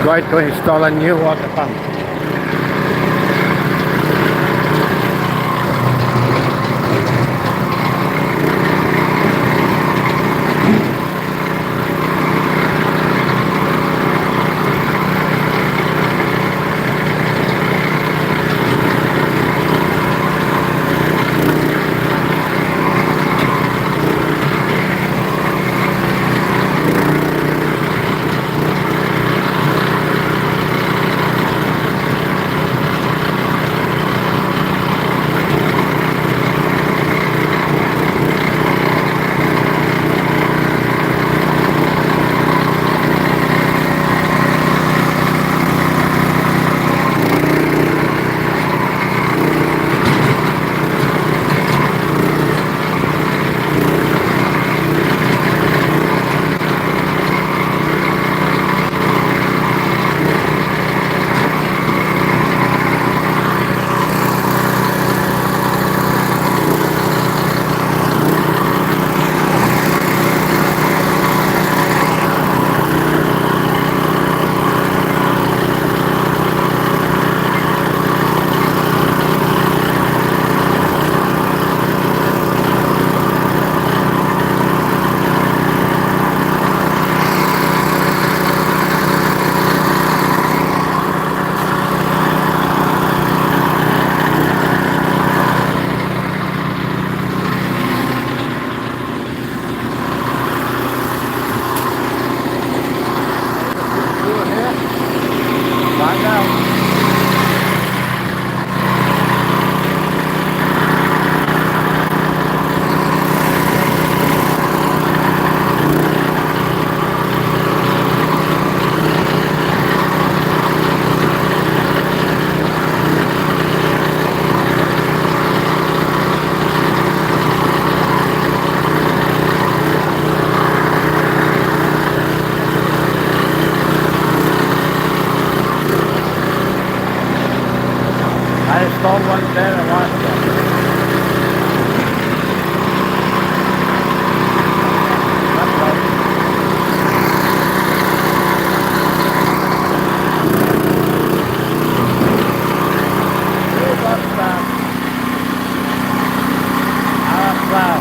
going to install a new water pump. Find out. I installed one there a while ago. That's right. Hey, what's that? Wow.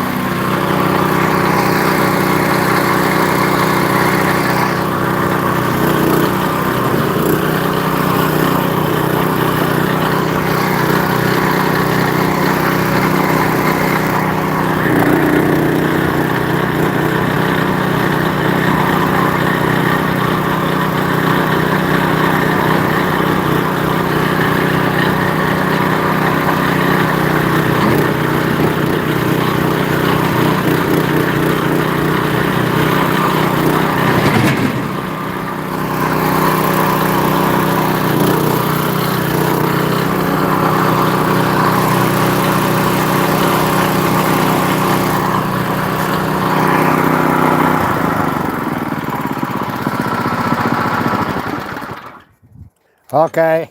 Okay.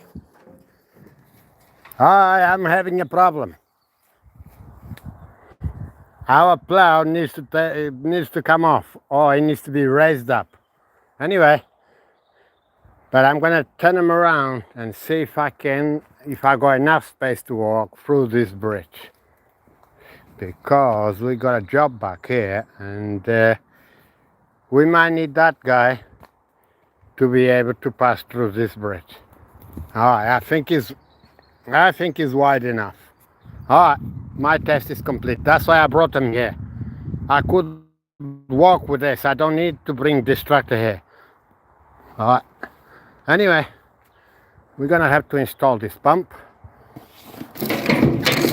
I'm having a problem. Our plow needs to come off, or it needs to be raised up. Anyway, but I'm gonna turn him around and see if I got enough space to walk through this bridge, because we got a job back here, and we might need that guy to be able to pass through this bridge. All right, I think it's wide enough. All right, my test is complete. That's why I brought him here. I could walk with this. I don't need to bring this tractor here. All right. Anyway, we're gonna have to install this pump.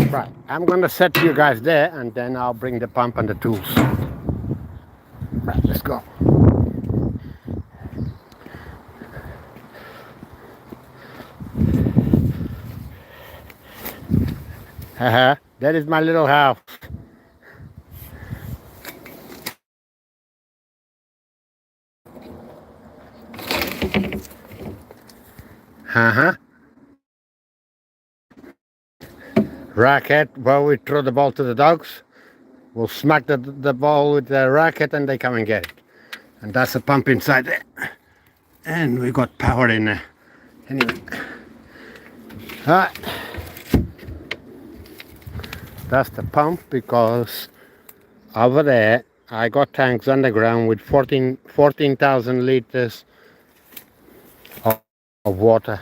Right, I'm gonna set you guys there, and then I'll bring the pump and the tools. Right, let's go. That is my little house. Racket, well, we throw the ball to the dogs. We'll smack the ball with the racket and they come and get it. And that's a pump inside there. And we got power in there. Anyway. Alright. That's the pump, because over there I got tanks underground with 14,000 liters of water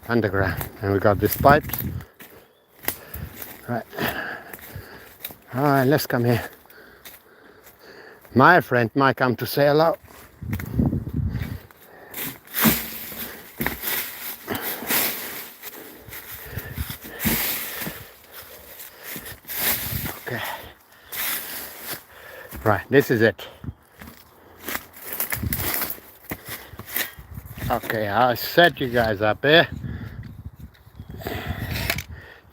underground, and we got these pipes. Right. Alright, let's come here. My friend might come to say hello. Okay. Right, this is it. Okay, I'll set you guys up here.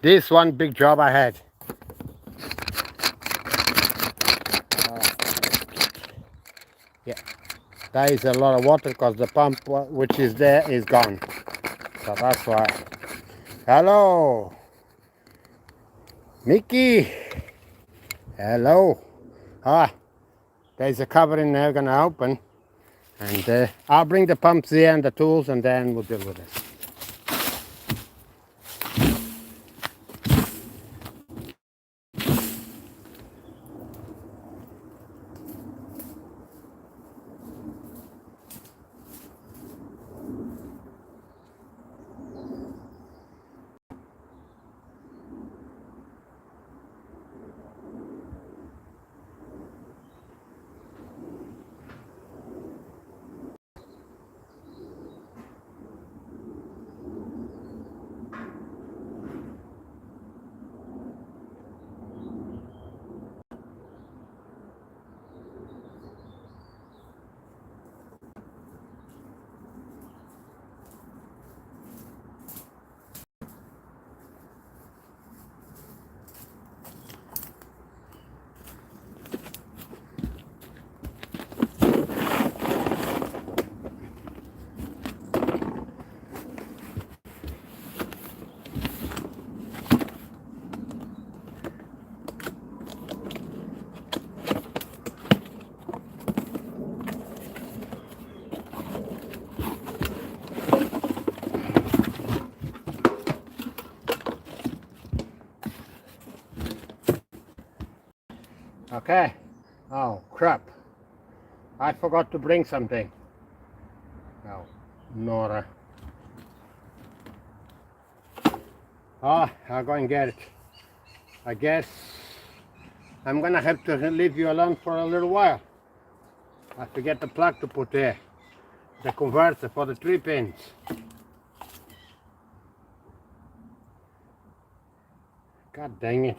This one big job I had. Yeah, that is a lot of water because the pump which is there is gone. So that's why. Hello, Mickey. Hello. Ah, there's a cover in there gonna open, and I'll bring the pumps here and the tools, and then we'll deal with this. Okay. Oh crap! I forgot to bring something. Oh, Nora. Oh, I'll go and get it. I guess I'm gonna have to leave you alone for a little while. I forget the plug to put there. The converter for the 3 pins. God dang it.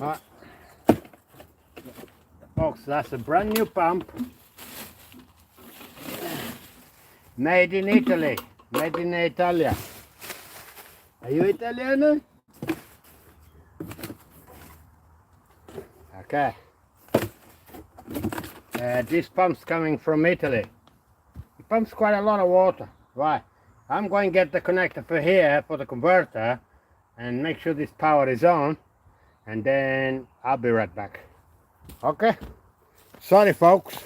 Ah. Folks, that's a brand new pump. Made in Italy. Made in Italia. Are you Italiano? Okay. This pump's coming from Italy. It pumps quite a lot of water. Right. I'm going to get the connector for here for the converter and make sure this power is on, and then I'll be right back. Okay. Sorry folks.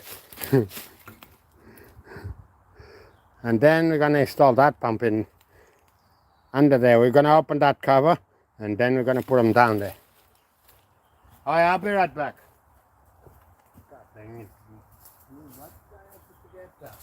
And then we're gonna install that pump in under there. We're gonna open that cover, and then we're gonna put them down there. Alright, I'll be right back. God dang it. What did I have to forget that?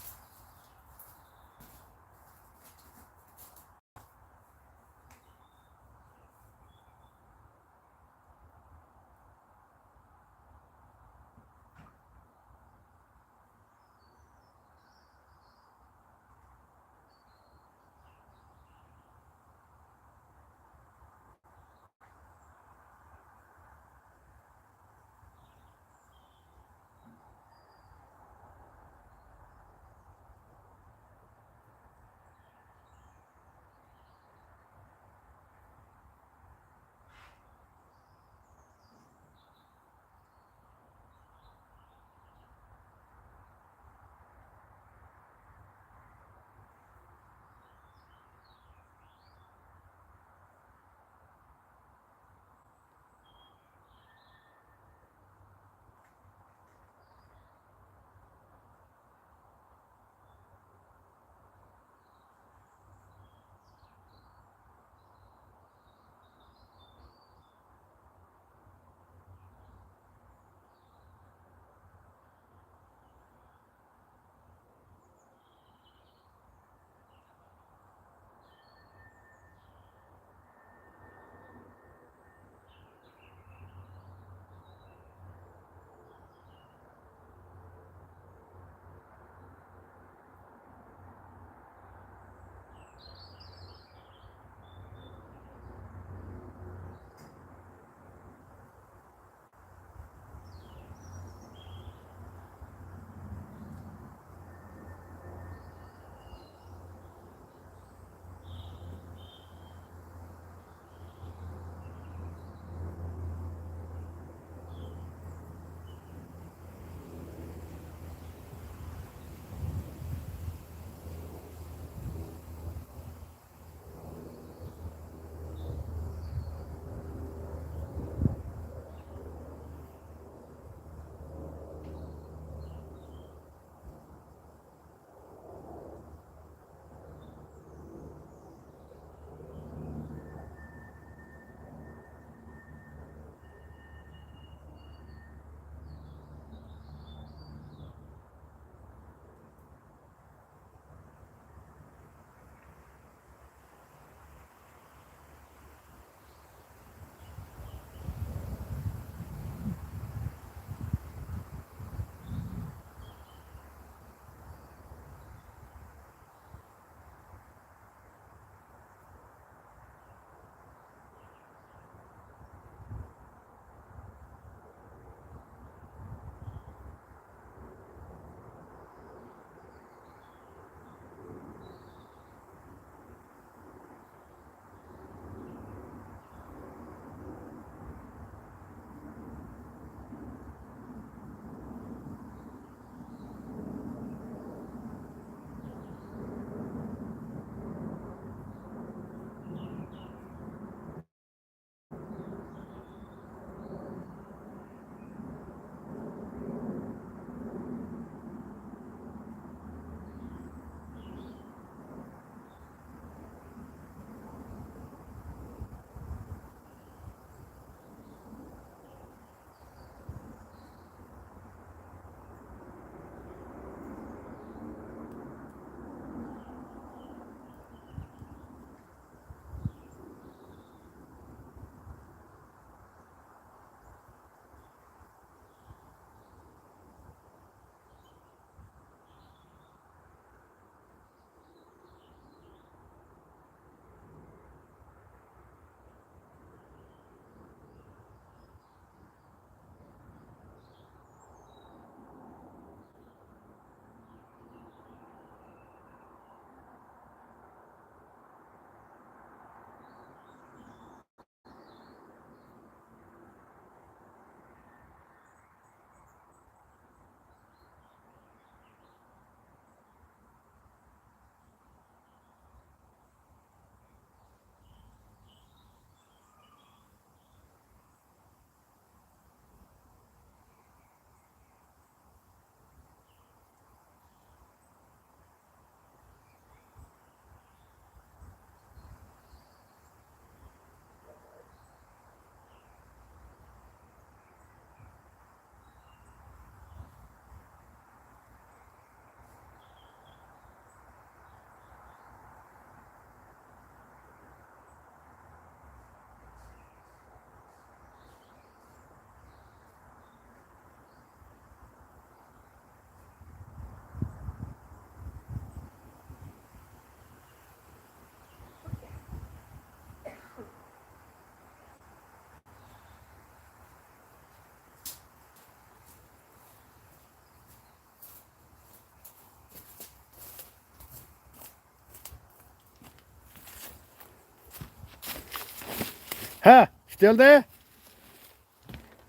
Huh? Still there?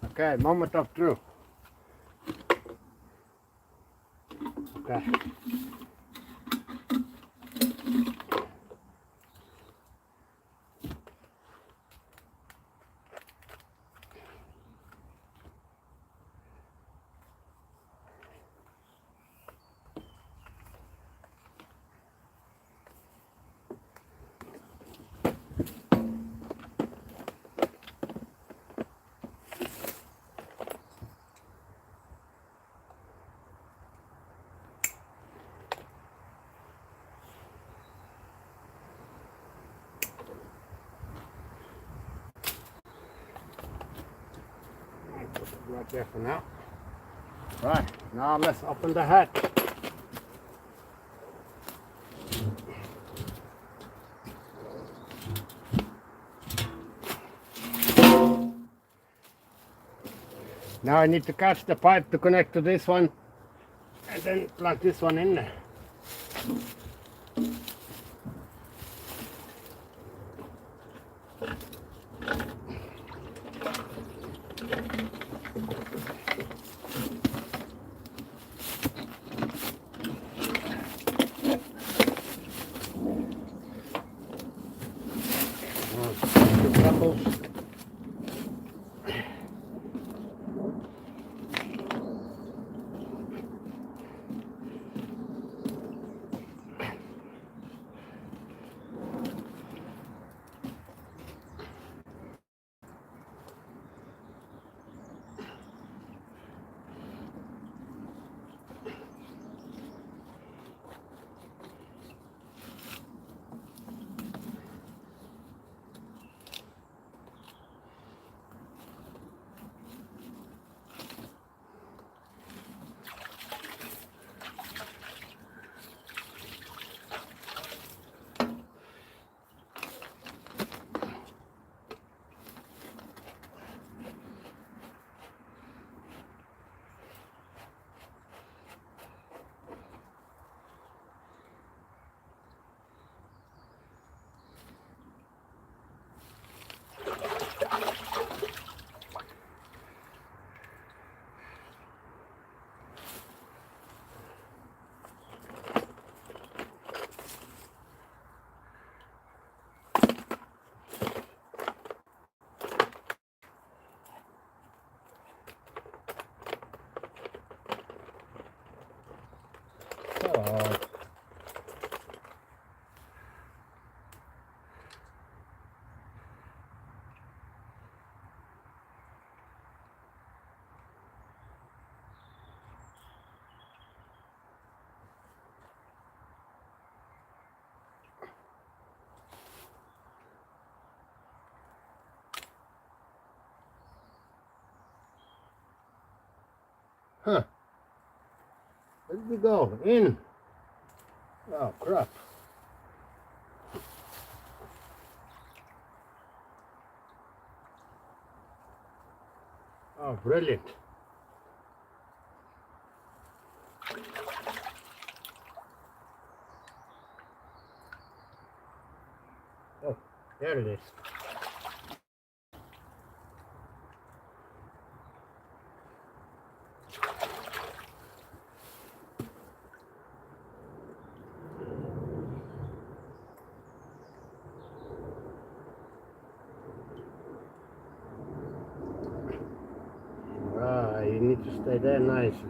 Okay, moment of truth. Okay. Put it right there for now. Right, now let's open the hatch. Now I need to catch the pipe to connect to this one and then plug this one in there. Two couples. Oh. Huh. Where did we go? In. Oh, crap. Oh, brilliant. Oh, there it is. Ah, you need to stay there nicely.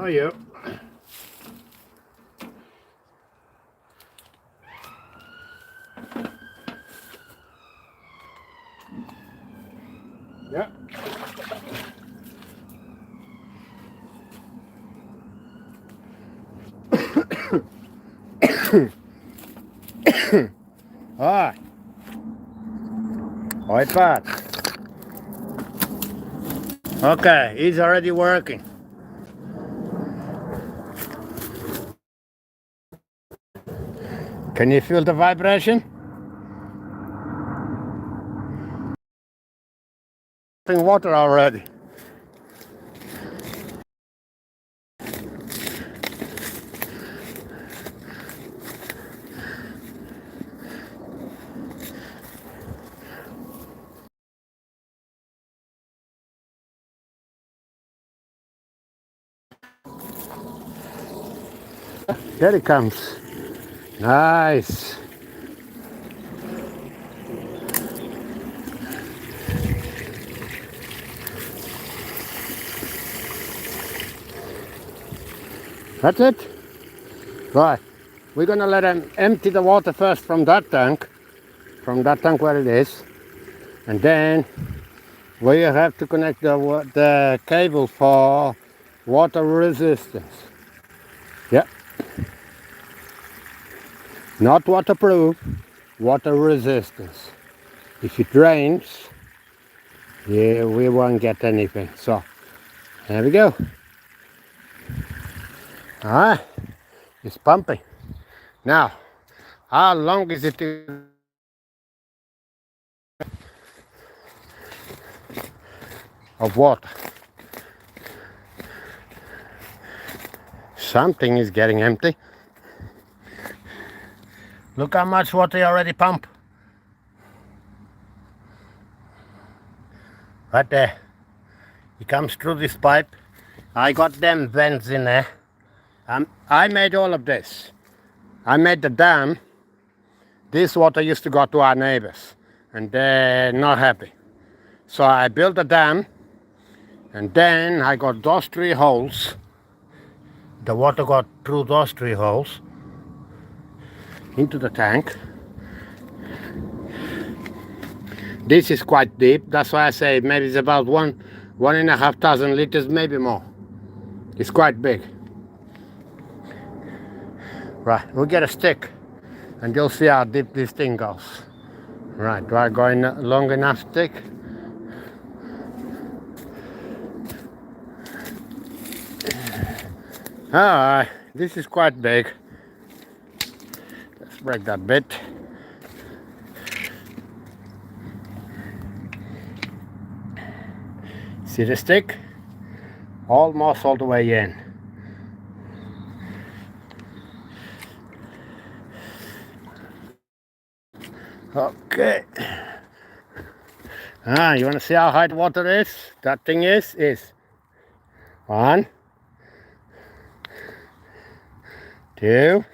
are you? Yeah. Ah, iPad. Okay, he's already working. Can you feel the vibration? Water already. There it comes. Nice. That's it? Right. We're gonna let him empty the water first from that tank where it is. And then we have to connect the cable for water resistance. Yeah. Not waterproof, water resistance. If it rains, yeah, we won't get anything. So, there we go. Alright, it's pumping. Now, how long is it of water? Something is getting empty. Look how much water you already pumped. Right there. It comes through this pipe. I got them vents in there. I made all of this. I made the dam. This water used to go to our neighbors and they're not happy. So I built a dam and then I got those 3 holes. The water got through those 3 holes into the tank. This is quite deep. That's why I say maybe it's about 1,500 liters, maybe more. It's quite big. Right, we'll get a stick and you'll see how deep this thing goes. Right, do I go in a long enough stick? Alright, this is quite big. Let's break that bit. See the stick? Almost all the way in. Okay. You want to see how high the water is? That thing is 1, 2,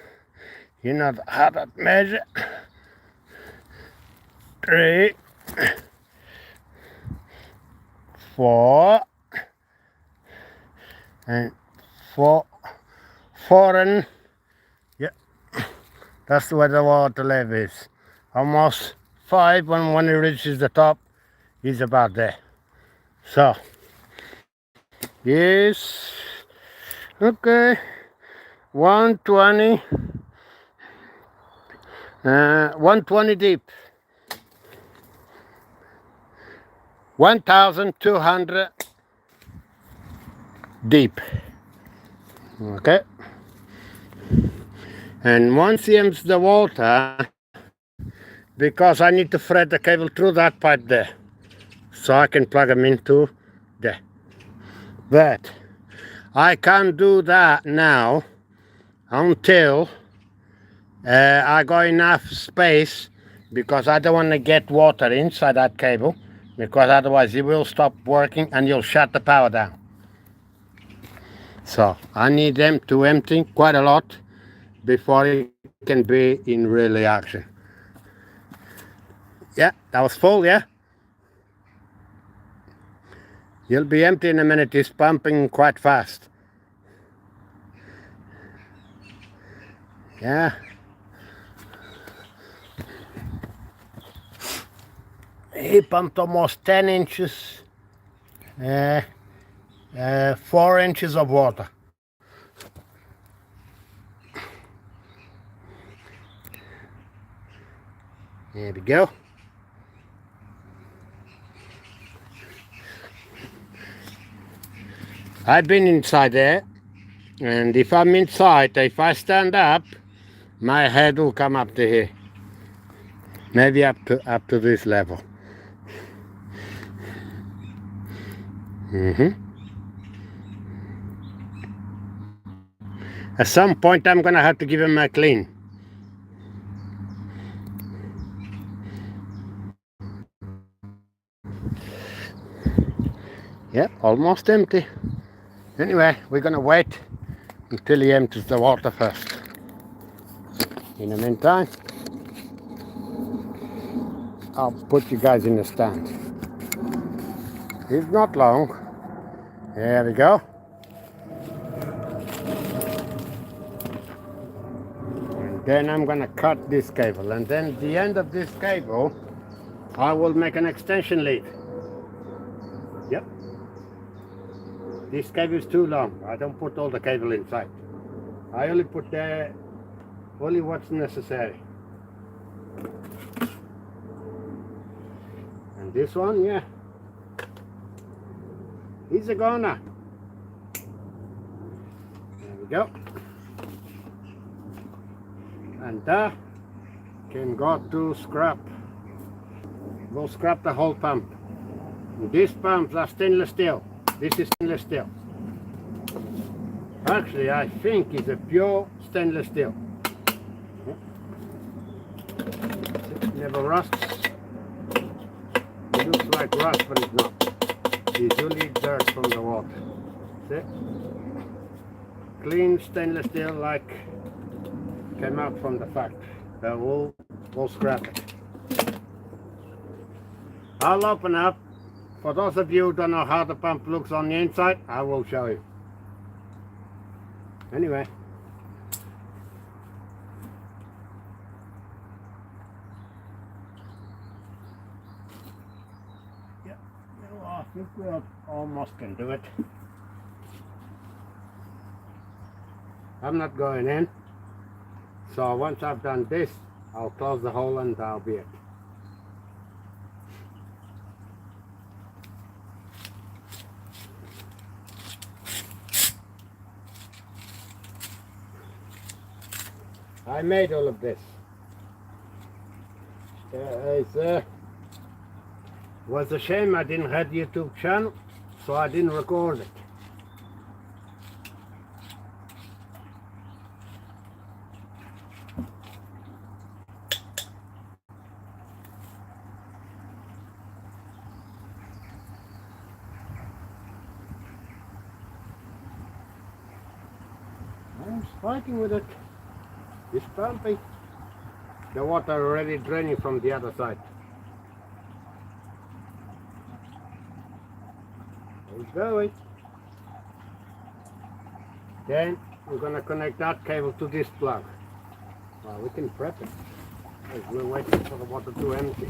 you know how to measure, 3, 4, and 4, and yeah, that's where the water level is. Almost 5, when it reaches the top, is about there. So, yes, okay, 120, 120 deep, 1,200 deep. Okay, and once he empties the water, because I need to thread the cable through that pipe there, so I can plug them into there. But I can't do that now until I got enough space, because I don't want to get water inside that cable, because otherwise it will stop working and you'll shut the power down. So I need them to empty quite a lot before it can be in really action. Yeah, that was full, yeah? You'll be empty in a minute. It's pumping quite fast. Yeah. He pumped almost 10 inches, 4 inches of water. There we go. I've been inside there, and if I'm inside, if I stand up, my head will come up to here. Maybe up to this level. At some point, I'm gonna have to give him a clean. Yep, almost empty. Anyway, we're gonna wait until he empties the water first. In the meantime, I'll put you guys in the stand. It's not long. There we go. And then I'm gonna cut this cable, and then at the end of this cable, I will make an extension lead. Yep. This cable is too long. I don't put all the cable inside. I only put only what's necessary. And this one, yeah, he's a goner. There we go. And that can go to scrap. We'll scrap the whole pump. These pumps are stainless steel. This is stainless steel. Actually, I think it's a pure stainless steel. It never rusts. It looks like rust, but it's not. It's usually dirt from the water. See? Clean stainless steel like came out from the factory. So we'll scrap it. I'll open up. For those of you who don't know how the pump looks on the inside, I will show you. Anyway. Yeah, well, I think we almost can do it. I'm not going in. So once I've done this, I'll close the hole and that'll be it. I made all of this. Was a shame I didn't have YouTube channel, so I didn't record it. I'm fighting with it. It's pumping. The water already draining from the other side. It's going. Then we're gonna connect that cable to this plug. Well, we can prep it. We're waiting for the water to empty.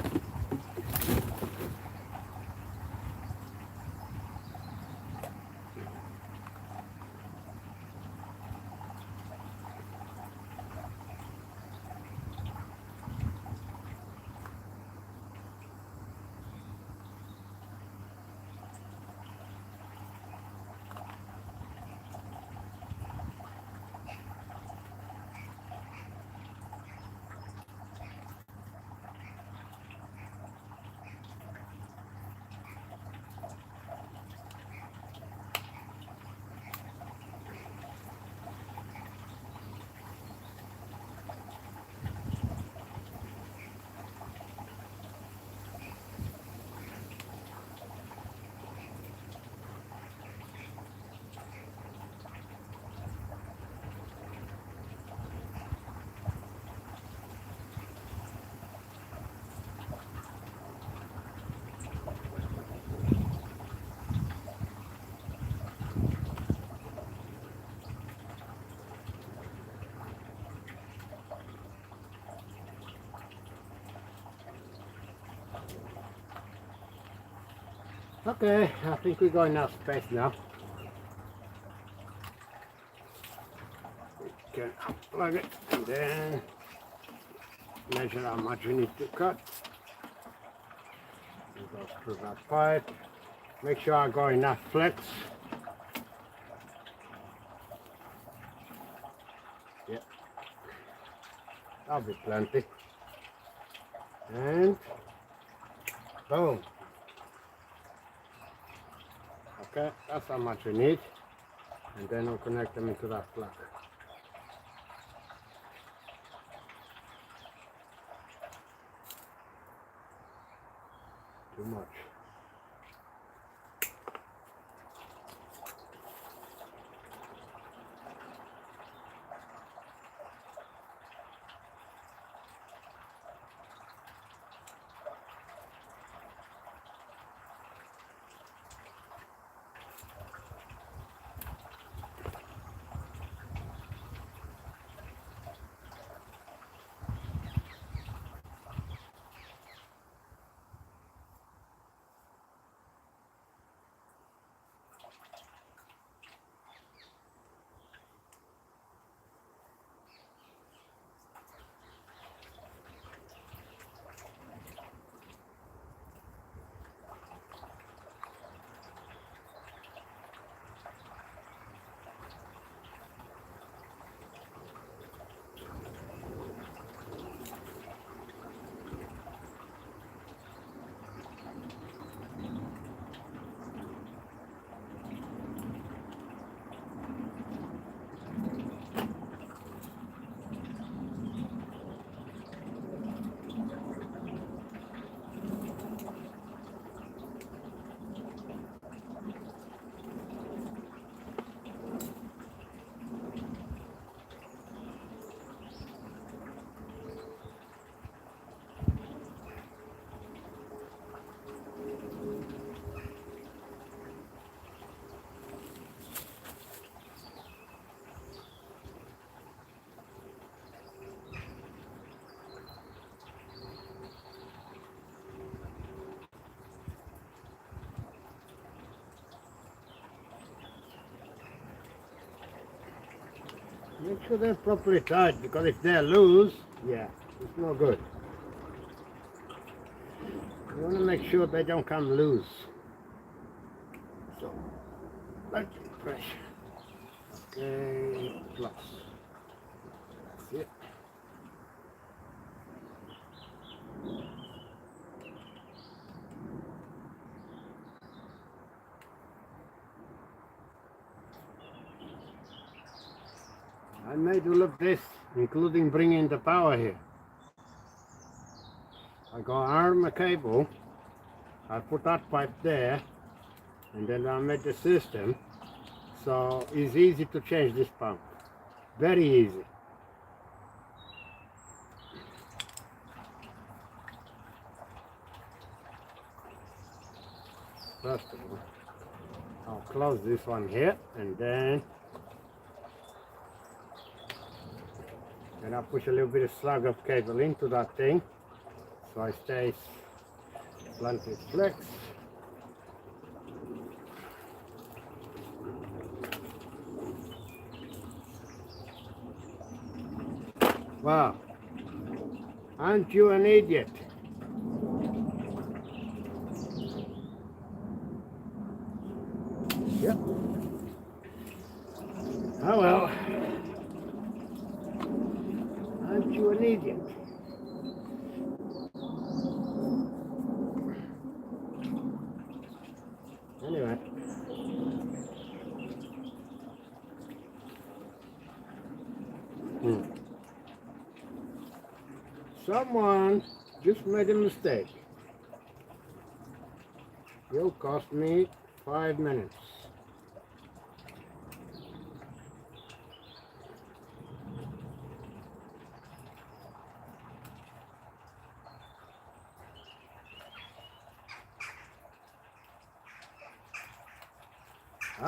Okay, I think we got enough space now. We can unplug it and then measure how much we need to cut. We go through that pipe. Make sure I got enough flex. Yeah, that'll be plenty. And boom. Okay, that's how much we need. And then we'll connect them into that plug. Too much. Make sure they're properly tight, because if they're loose, yeah, it's no good. You want to make sure they don't come loose. So, like pressure. Okay, plus. That's it. I made all of this, including bringing the power here. I got arm a cable, I put that pipe there, and then I made the system, so it's easy to change this pump. Very easy. First of all, I'll close this one here, and then I'll push a little bit of slug of cable into that thing, so it stays plenty flex. Wow, aren't you an idiot? Yep. Oh well. Aren't you an idiot? Anyway. Someone just made a mistake. It'll cost me 5 minutes.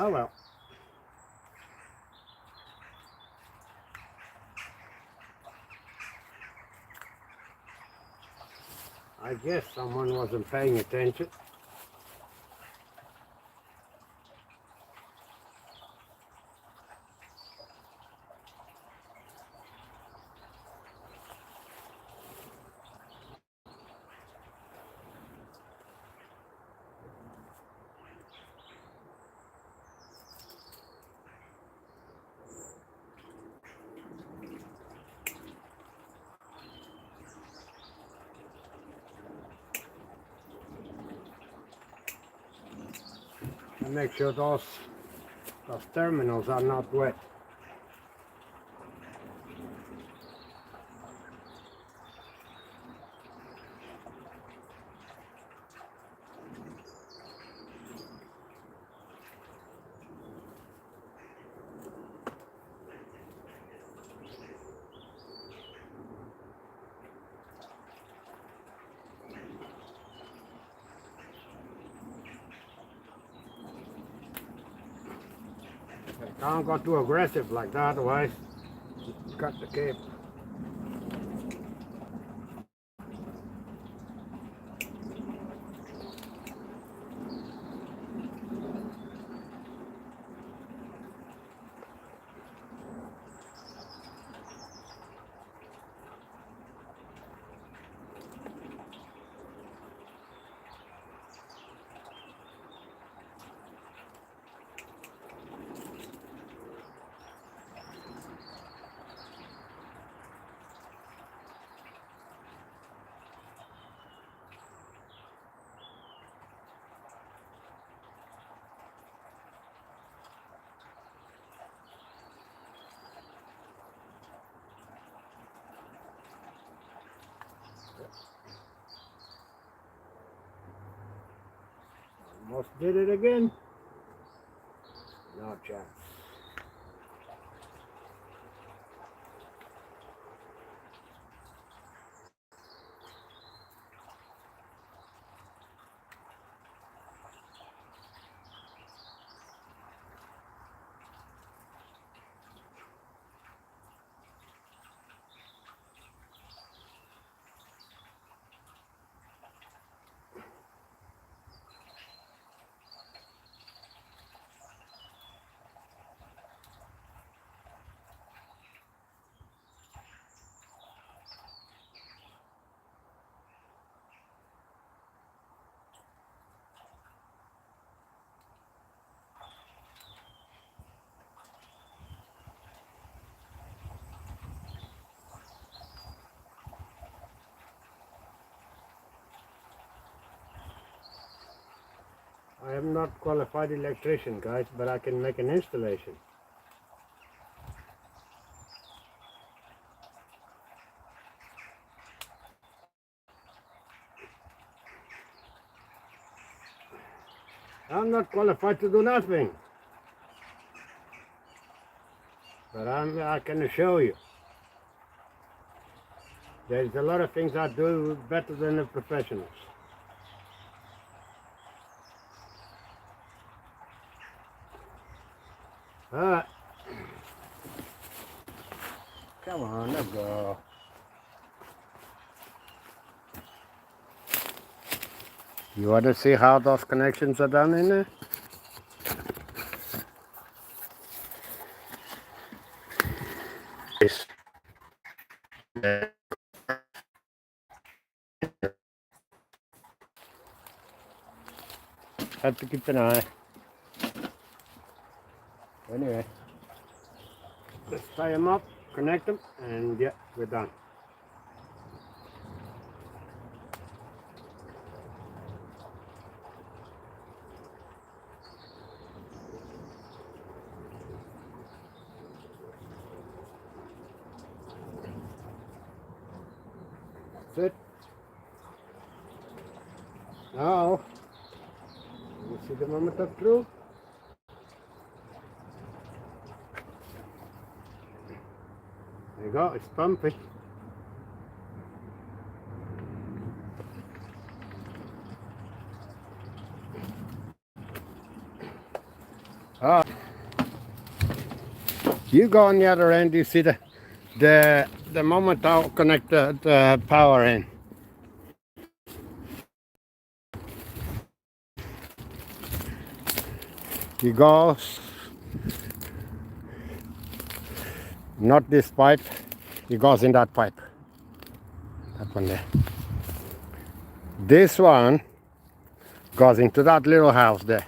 Oh well. I guess someone wasn't paying attention. make sure those terminals are not wet. Don't go too aggressive like that, otherwise cut the cape. Almost did it again. No chance. I am not qualified electrician, guys, but I can make an installation. I'm not qualified to do nothing, but I can show you. There's a lot of things I do better than the professionals. Alright. Come on, let's go. You want to see how those connections are done in there? Yes. Have to keep an eye. Anyway, let's tie them up, connect them, and yeah, we're done. That's it. Now, you see the moment of truth? There you go, it's pumping. Oh. You go on the other end, you see the moment I'll connect the power in. You go, not this pipe, it goes in that pipe. That one there. This one goes into that little house there.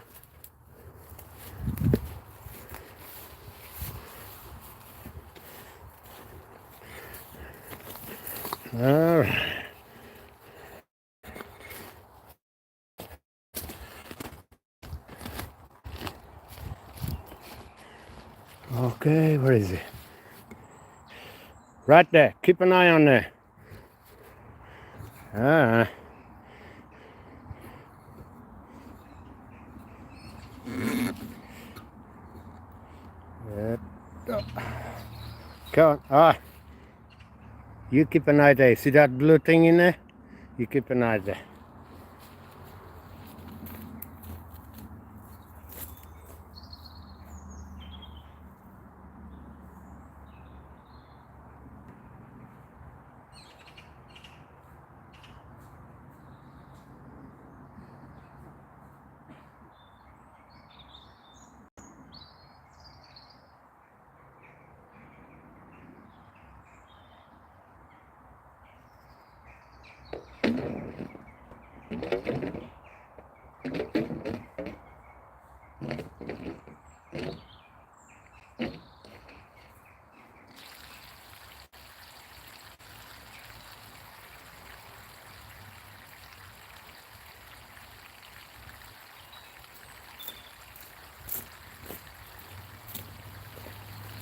Alright. Okay, where is it? Right there. Keep an eye on there. Ah. Come on. Ah. You keep an eye there. See that blue thing in there? You keep an eye there.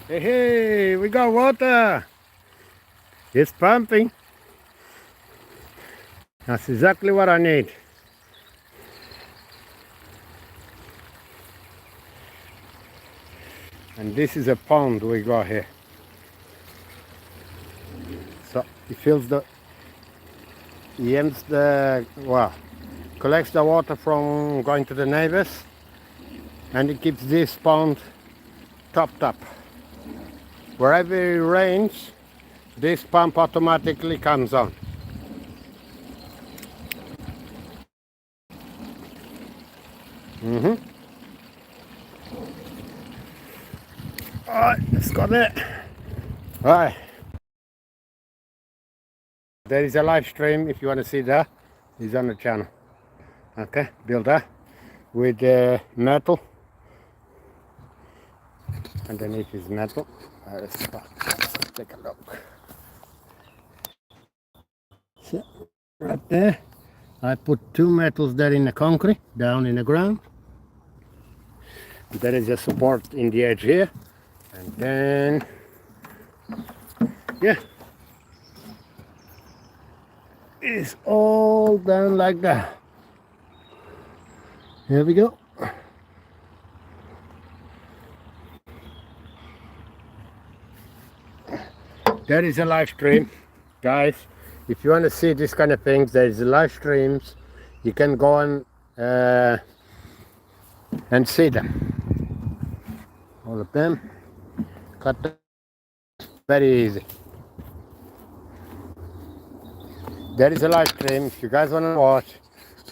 Hey, hey, we got water. It's pumping. That's exactly what I need. And this is a pond we got here. So he fills the, he empties the, well, collects the water from going to the neighbors, and it keeps this pond topped up. Wherever it rains, this pump automatically comes on. Alright, let's go there. Alright. There is a live stream if you want to see that. It's on the channel. Okay, build that with metal. Underneath is metal. Let's take a look. So, right there, I put 2 metals there in the concrete, down in the ground. There is a support in the edge here. And then, yeah, it's all done like that. Here we go. There is a live stream, guys. If you want to see this kind of things, there is live streams. You can go on and see them. All of them. Cut them. Very easy. There is a live stream. If you guys want to watch,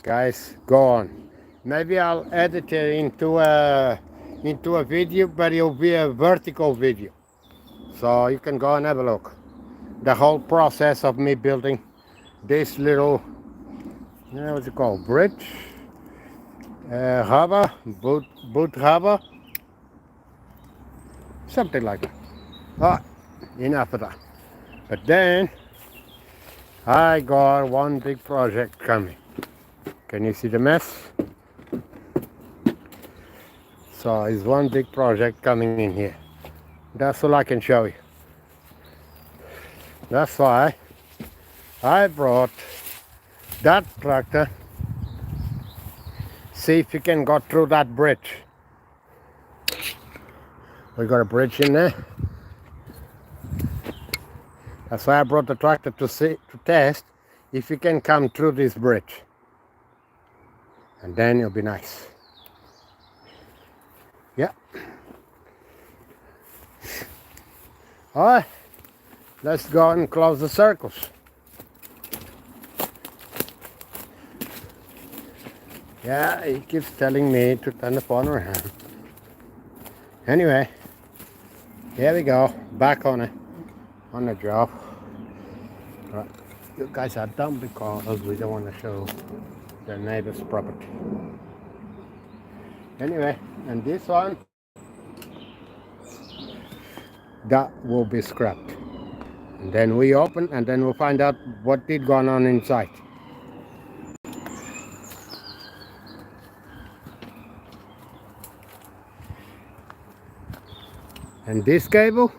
guys, go on. Maybe I'll edit it into a video, but it'll be a vertical video. So you can go and have a look. The whole process of me building this little, what's it called? Bridge? Harbor? Boot harbor? Something like that. Alright, enough of that. But then, I got one big project coming. Can you see the mess? So it's one big project coming in here. That's all I can show you. That's why I brought that tractor. See if you can go through that bridge. We got a bridge in there. That's why I brought the tractor to test if you can come through this bridge. And then it'll be nice. Yeah. Alright, let's go and close the circles. Yeah, he keeps telling me to turn the phone around. Anyway, here we go, back on it, on the job. Right. You guys are done because we don't want to show the neighbor's property. Anyway, and this one, that will be scrapped. And then we open and then we'll find out what did going on inside. And this cable,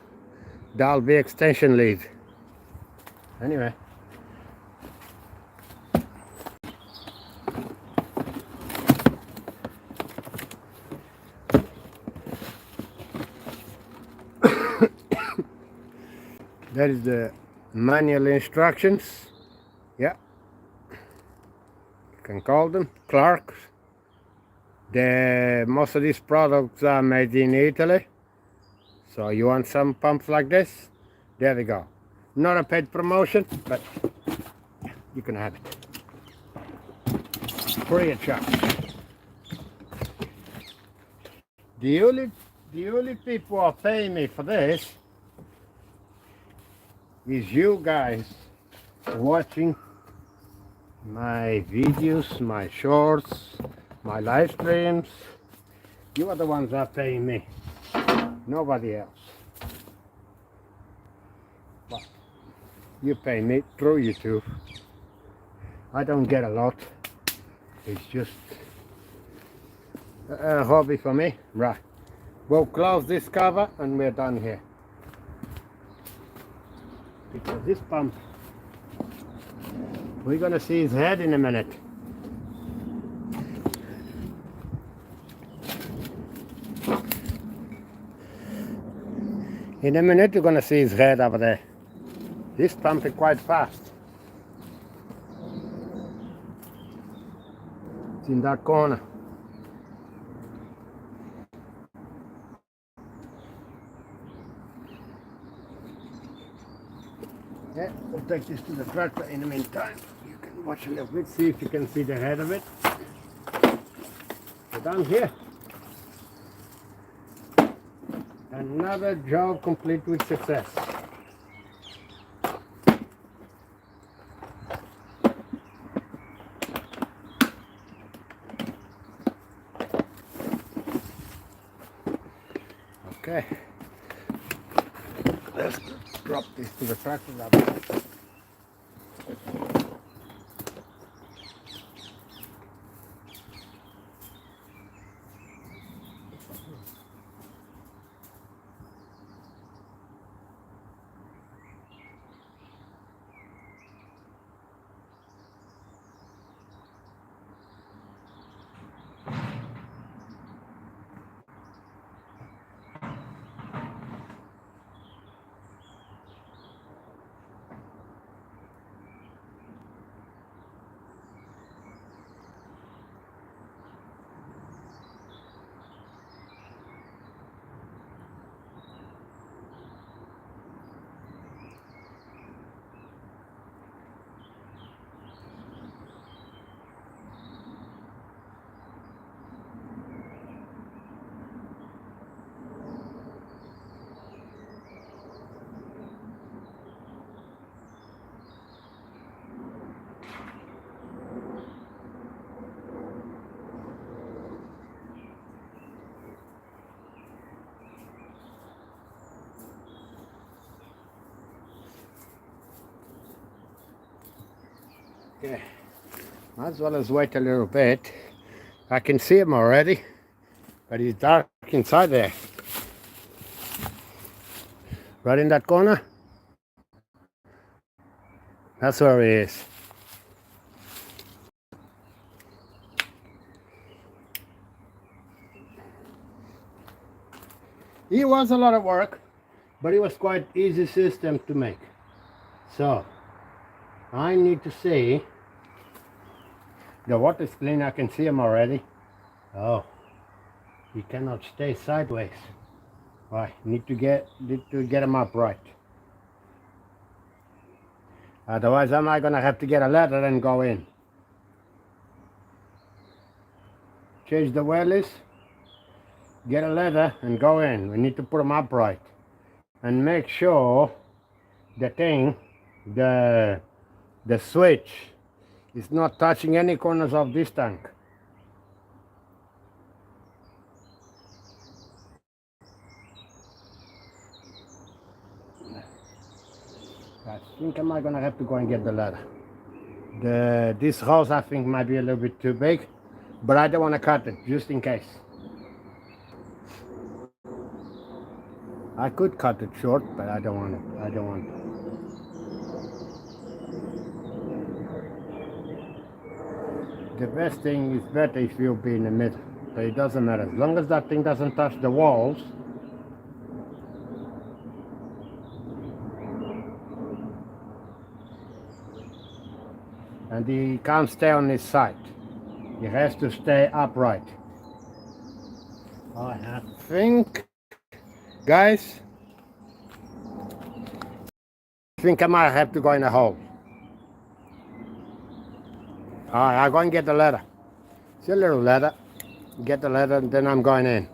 that'll be extension lead. Anyway. That is the manual instructions. Yeah. You can call them Clark's. Most of these products are made in Italy. So you want some pumps like this? There we go. Not a paid promotion, but you can have it. Free of charge. The only people who are paying me for this is you guys watching my videos, my shorts, my live streams. You are the ones that are paying me, nobody else. But you pay me through YouTube. I don't get a lot. It's just a hobby for me. Right, we'll close this cover and we're done here. Because this pump, we're gonna see his head in a minute. In a minute you're gonna see his head over there. This pump is quite fast. It's in that corner. Yeah, we'll take this to the tractor in the meantime. You can watch a little bit, see if you can see the head of it. We're done here. Another job complete with success. Okay. Let's drop this to the tractor now. Okay, as well as wait a little bit. I can see him already, but he's dark inside there. Right in that corner. That's where he is. It was a lot of work, but it was quite easy system to make. So I need to see the water is clean. I can see him already. Oh, he cannot stay sideways. Right, need to get him upright. Otherwise, am I gonna have to get a ladder and go in? Change the wellies, get a ladder and go in. We need to put them upright and make sure the thing, the switch is not touching any corners of this tank. I think I'm gonna have to go and get the ladder. This hose I think might be a little bit too big, but I don't want to cut it just in case. I could cut it short, but I don't want it. I don't want it. The best thing is better if you'll be in the middle, but it doesn't matter. As long as that thing doesn't touch the walls. And he can't stay on his side. He has to stay upright. I think, guys, I think I might have to go in a hole. Alright, I'll go and get the ladder. See a little ladder. Get the ladder, and then I'm going in.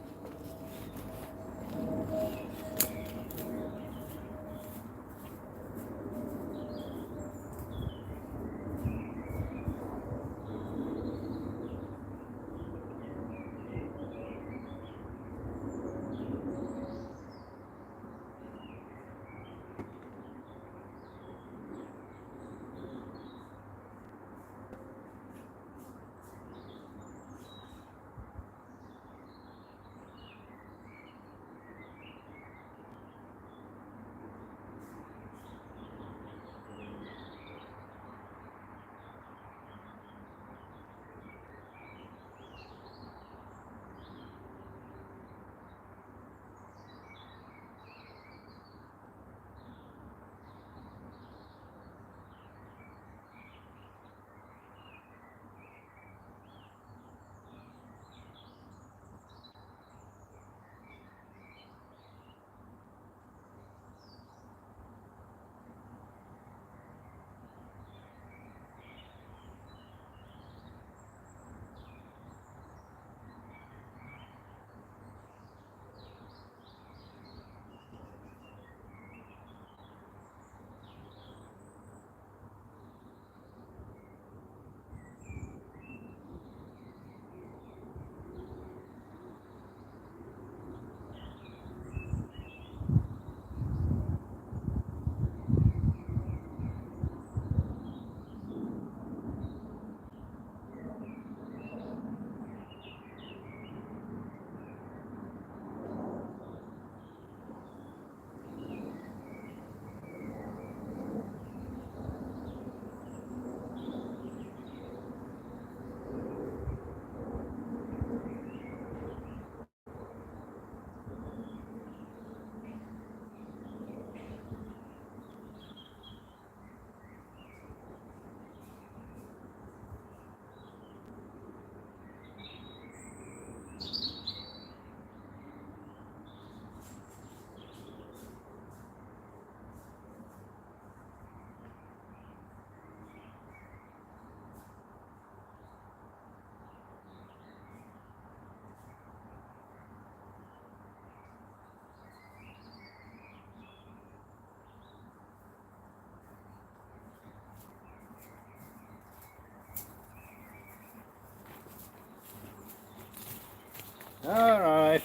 Alright.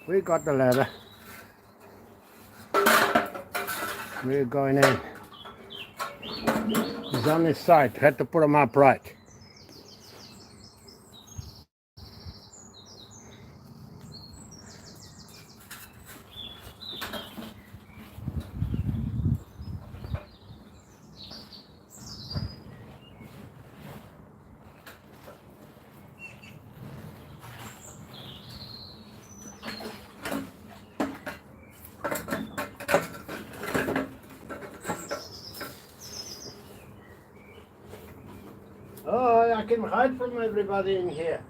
We got the ladder. We're going in. He's on his side. Had to put him upright. Oh, I can hide from everybody in here.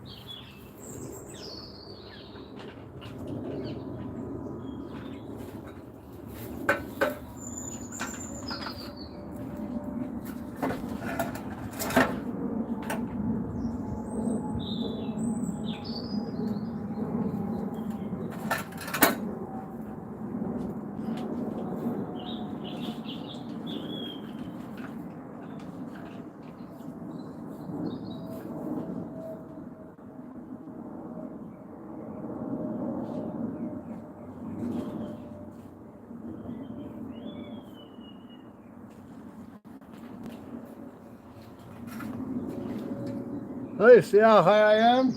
Hey, see how high I am?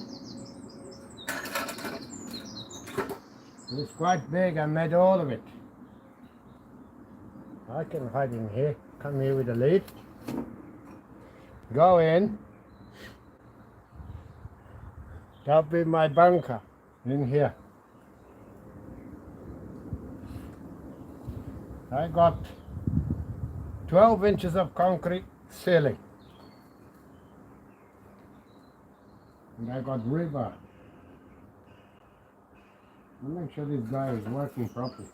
It's quite big. I made all of it. I can hide in here. Come here with the lead. Go in. That'll be my bunker in here. I got 12 inches of concrete ceiling. And I got river. I'll make sure this guy is working properly.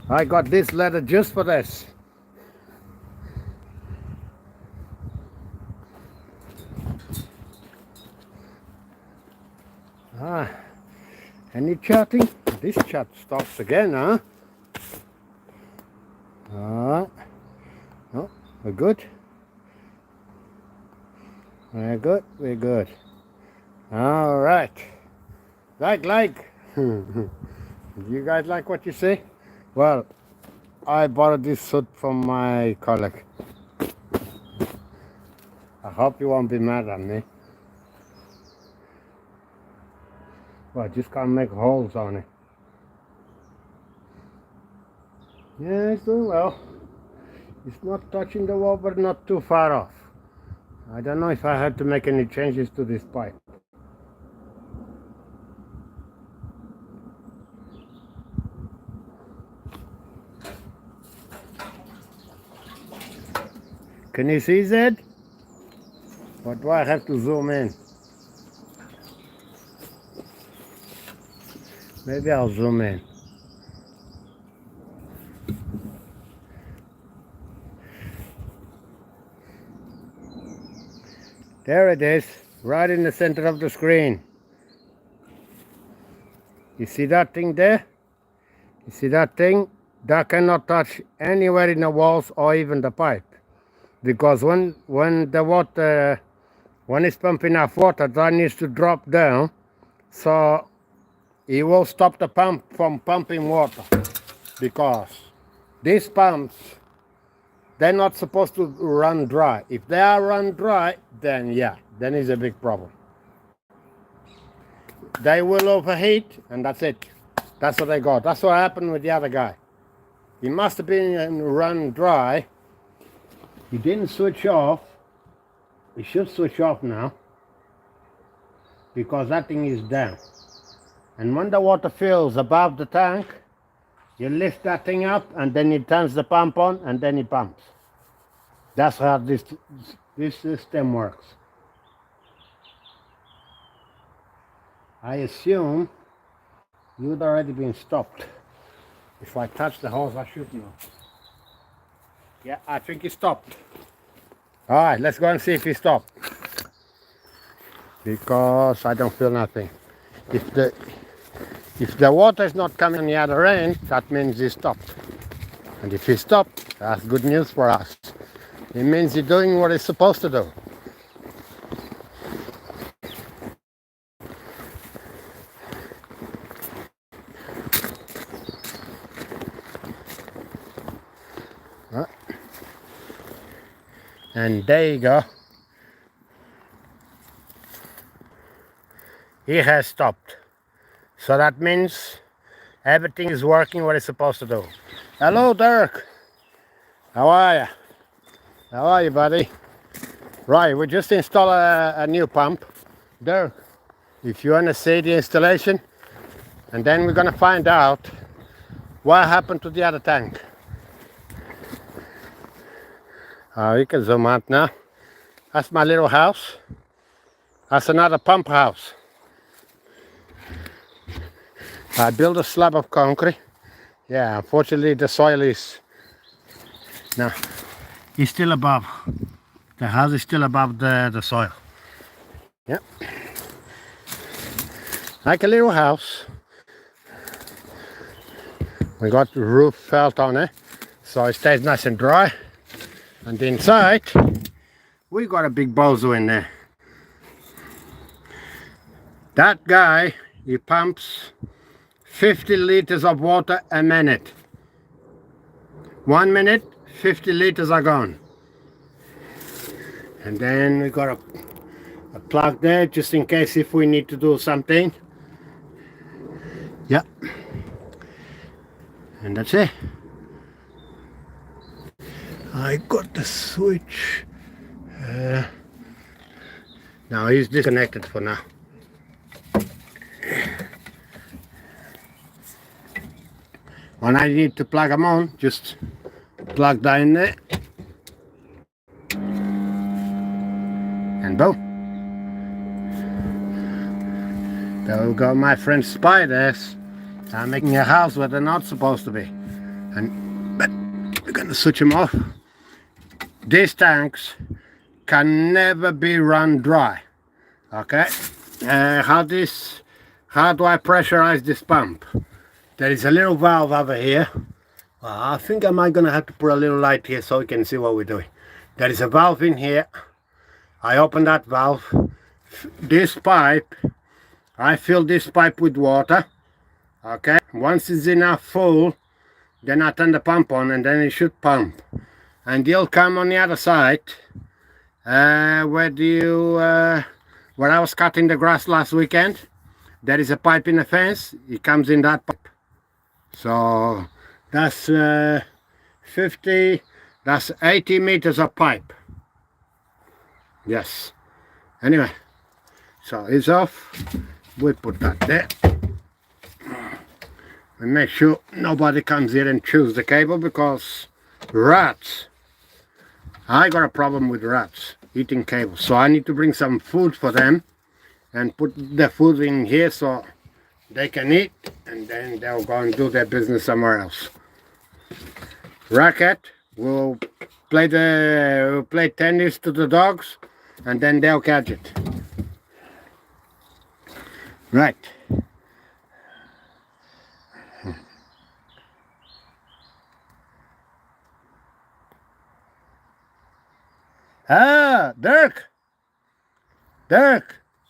I got this ladder just for this. Any chatting? This chat stops again, huh? Oh, we're good. We're good, we're good. All right. Like. Do you guys like what you see? Well, I borrowed this suit from my colleague. I hope you won't be mad at me. Well, I just can't make holes on it. Yeah, it's doing well. It's not touching the wall, but not too far off. I don't know if I had to make any changes to this pipe. Can you see that? Or do I have to zoom in? Maybe I'll zoom in. There it is, right in the center of the screen. You see that thing there? You see that thing? That cannot touch anywhere in the walls or even the pipe. Because when the water, when it's pumping enough water, that needs to drop down. So it will stop the pump from pumping water. Because these pumps, they're not supposed to run dry. If they are run dry, then yeah, then it's a big problem. They will overheat, and that's it. That's what they got. That's what happened with the other guy. He must have been run dry. He didn't switch off. He should switch off now, because that thing is down. And when the water fills above the tank, you lift that thing up, and then it turns the pump on, and then it pumps. That's how this system works. I assume you'd already been stopped. If I touch the hose, I should know. Yeah, I think he stopped. All right, let's go and see if he stopped. Because I don't feel nothing. If the water is not coming on the other end, that means he stopped. And if he stopped, that's good news for us. It means he's doing what he's supposed to do. And there you go. He has stopped. So that means everything is working what it's supposed to do. Hello, Dirk. How are you? How are you, buddy? Right, we just installed a new pump. Dirk, if you want to see the installation, and then we're going to find out what happened to the other tank. You can zoom out now. That's my little house. That's another pump house. I built a slab of concrete. Yeah, unfortunately the soil is... No, it's still above. The house is still above the soil. Yep. Like a little house. We got the roof felt on it, so it stays nice and dry. And inside, we got a big bozo in there. That guy, he pumps 50 liters of water a minute. 1 minute, 50 liters are gone. And then we got a plug there just in case if we need to do something. Yeah. And that's it. I got the switch. Now he's disconnected for now. When I need to plug them on, just plug that in there. And boom. There we go, my friend spiders are making a house where they're not supposed to be. But we're gonna switch them off. These tanks can never be run dry. Okay? How do I pressurize this pump? There is a little valve over here. Well, I think I might gonna have to put a little light here so we can see what we're doing. There is a valve in here. I open that valve. This pipe, I fill this pipe with water. Okay? Once it's enough full, then I turn the pump on and then it should pump. And you'll come on the other side where I was cutting the grass last weekend. There is a pipe in the fence. It comes in that pipe. So that's 80 meters of pipe. Yes. Anyway, so it's off. We put that there. And make sure nobody comes here and chews the cable because rats. I got a problem with rats eating cable. So I need to bring some food for them and put the food in here so they can eat and then they'll go and do their business somewhere else. Racket will play tennis to the dogs and then they'll catch it. Right. Ah, Dirk,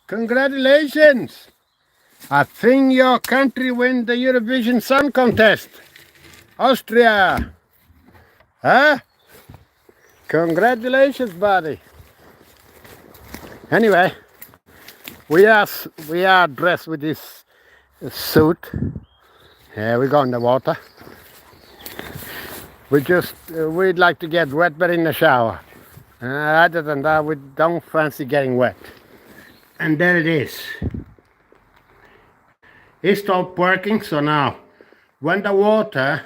congratulations. I think your country win the Eurovision Song Contest. Austria. Huh? Congratulations, buddy. Anyway, we are dressed with this suit. Here we go in the water. We'd like to get wet, but in the shower. Other than that, we don't fancy getting wet. And there it is. It stopped working, so now when the water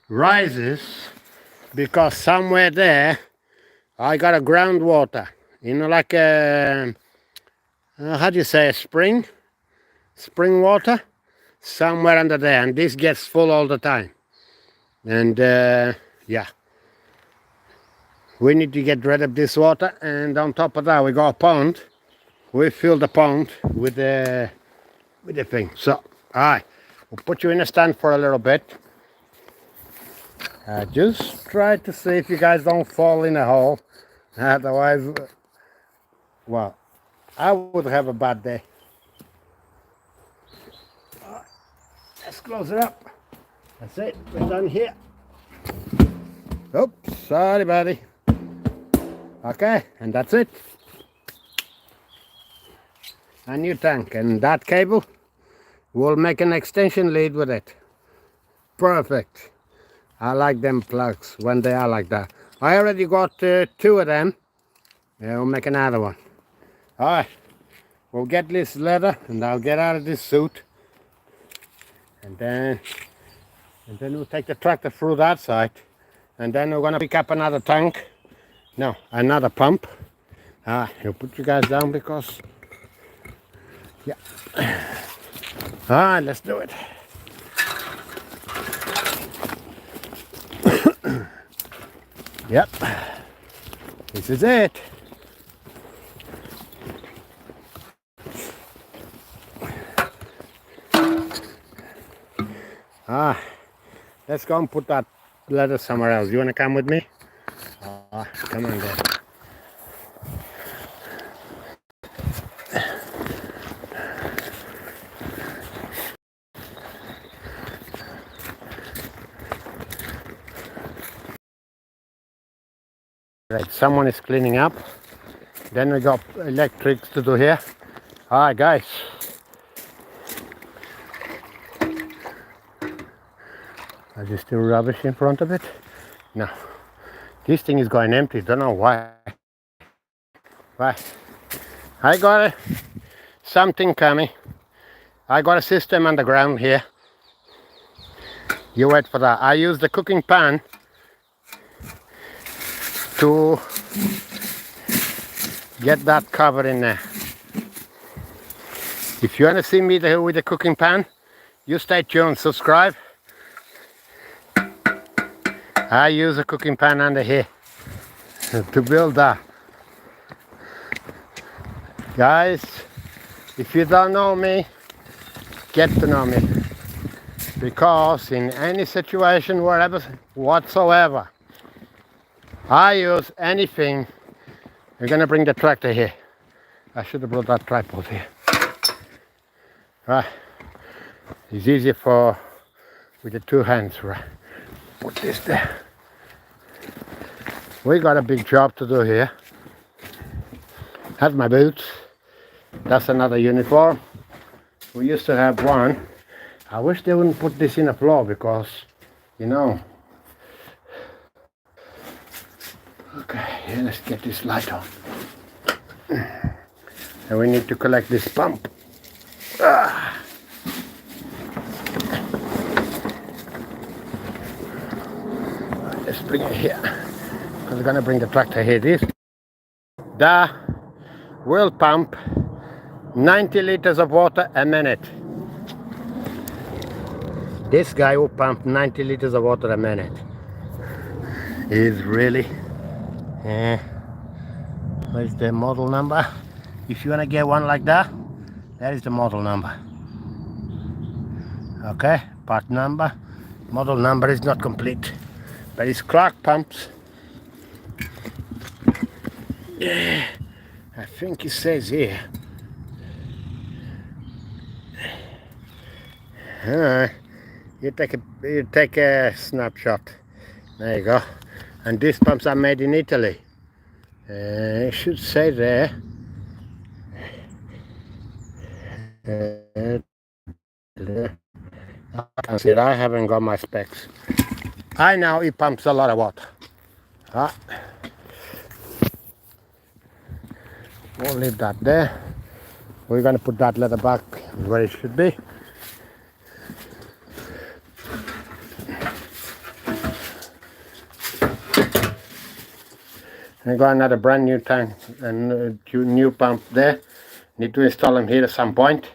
rises, because somewhere there I got a groundwater, like a how do you say, a spring water somewhere under there, and this gets full all the time. And yeah, we need to get rid of this water. And on top of that, we got a pond. We fill the pond with the thing. So alright, we'll put you in a stand for a little bit. Just try to see if you guys don't fall in a hole. Otherwise, well, I would have a bad day. Let's close it up. That's it. We're done here. Oops, sorry, buddy. Okay, and that's it. A new tank, and that cable will make an extension lead with it. Perfect. I like them plugs when they are like that. I already got 2 of them. We'll make another one. Alright, we'll get this leather and I'll get out of this suit. And then we'll take the tractor through that side. And then we're gonna pick up another tank. No, another pump. I'll put you guys down because, yeah. Alright, let's do it. Yep, this is it. Let's go and put that leather somewhere else. You want to come with me? Come on, there. Right, someone is cleaning up. Then we got electrics to do here. Alright guys. Is there still rubbish in front of it? No. This thing is going empty. Don't know why. Why? I got something coming. I got a system underground here. You wait for that. I use the cooking pan to get that cover in there. If you want to see me with the cooking pan, you stay tuned, subscribe. I use a cooking pan under here to build that. Guys, if you don't know me, get to know me. Because in any situation, whatever, whatsoever, I use anything. We're gonna bring the tractor here. I should have brought that tripod here. Right. It's easier for with the two hands, right? Put this there. We got a big job to do here. That's my boots. That's another uniform. We used to have one. I wish they wouldn't put this in the floor because, you know. Okay, yeah, let's get this light on. And we need to collect this pump. Let's bring it here. Because we're gonna bring the tractor here. The will pump 90 liters of water a minute. This guy will pump 90 liters of water a minute. Is really. Where's the model number? If you want to get one like that, that is the model number. Okay, part number. Model number is not complete, but it's Clark pumps. Yeah, I think it says here. You take a snapshot. There you go. And these pumps are made in Italy. It should say there. I can see it. I haven't got my specs. I know it pumps a lot of water. We'll leave that there. We're going to put that leather back where it should be. I got another brand new tank and new pump there. Need to install them here at some point.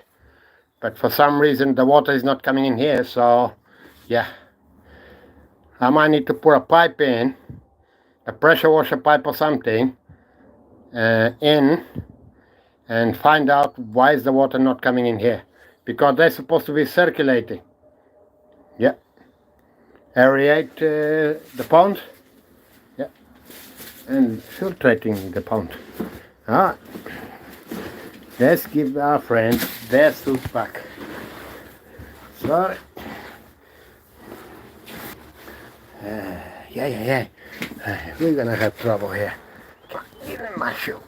But for some reason the water is not coming in here, so yeah. I might need to put a pipe in, a pressure washer pipe or something, in and find out why is the water not coming in here. Because they're supposed to be circulating. Yeah. Aerate the pond. Yeah. And filtrating the pond. Alright. Let's give our friends their suit back. Sorry. Yeah. We're gonna have trouble here. Even my shoe.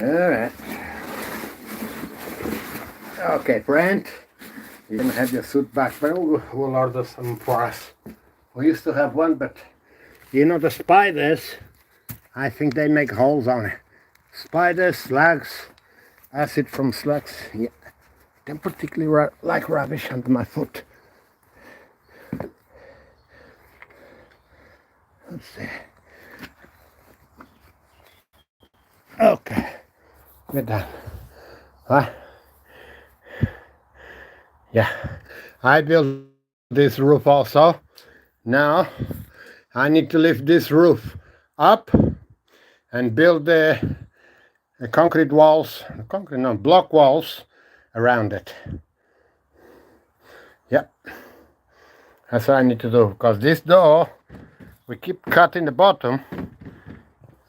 Alright. Okay, friend. You're gonna have your suit back, but we'll order some for us. We used to have one, but you know the spiders, I think they make holes on it. Spiders, slugs, acid from slugs. Yeah. Don't particularly like rubbish under my foot. Let's see. Okay, we're done. Yeah, I built this roof also. Now I need to lift this roof up and build the concrete walls, block walls around it. Yep, that's what I need to do, because this door, we keep cutting the bottom.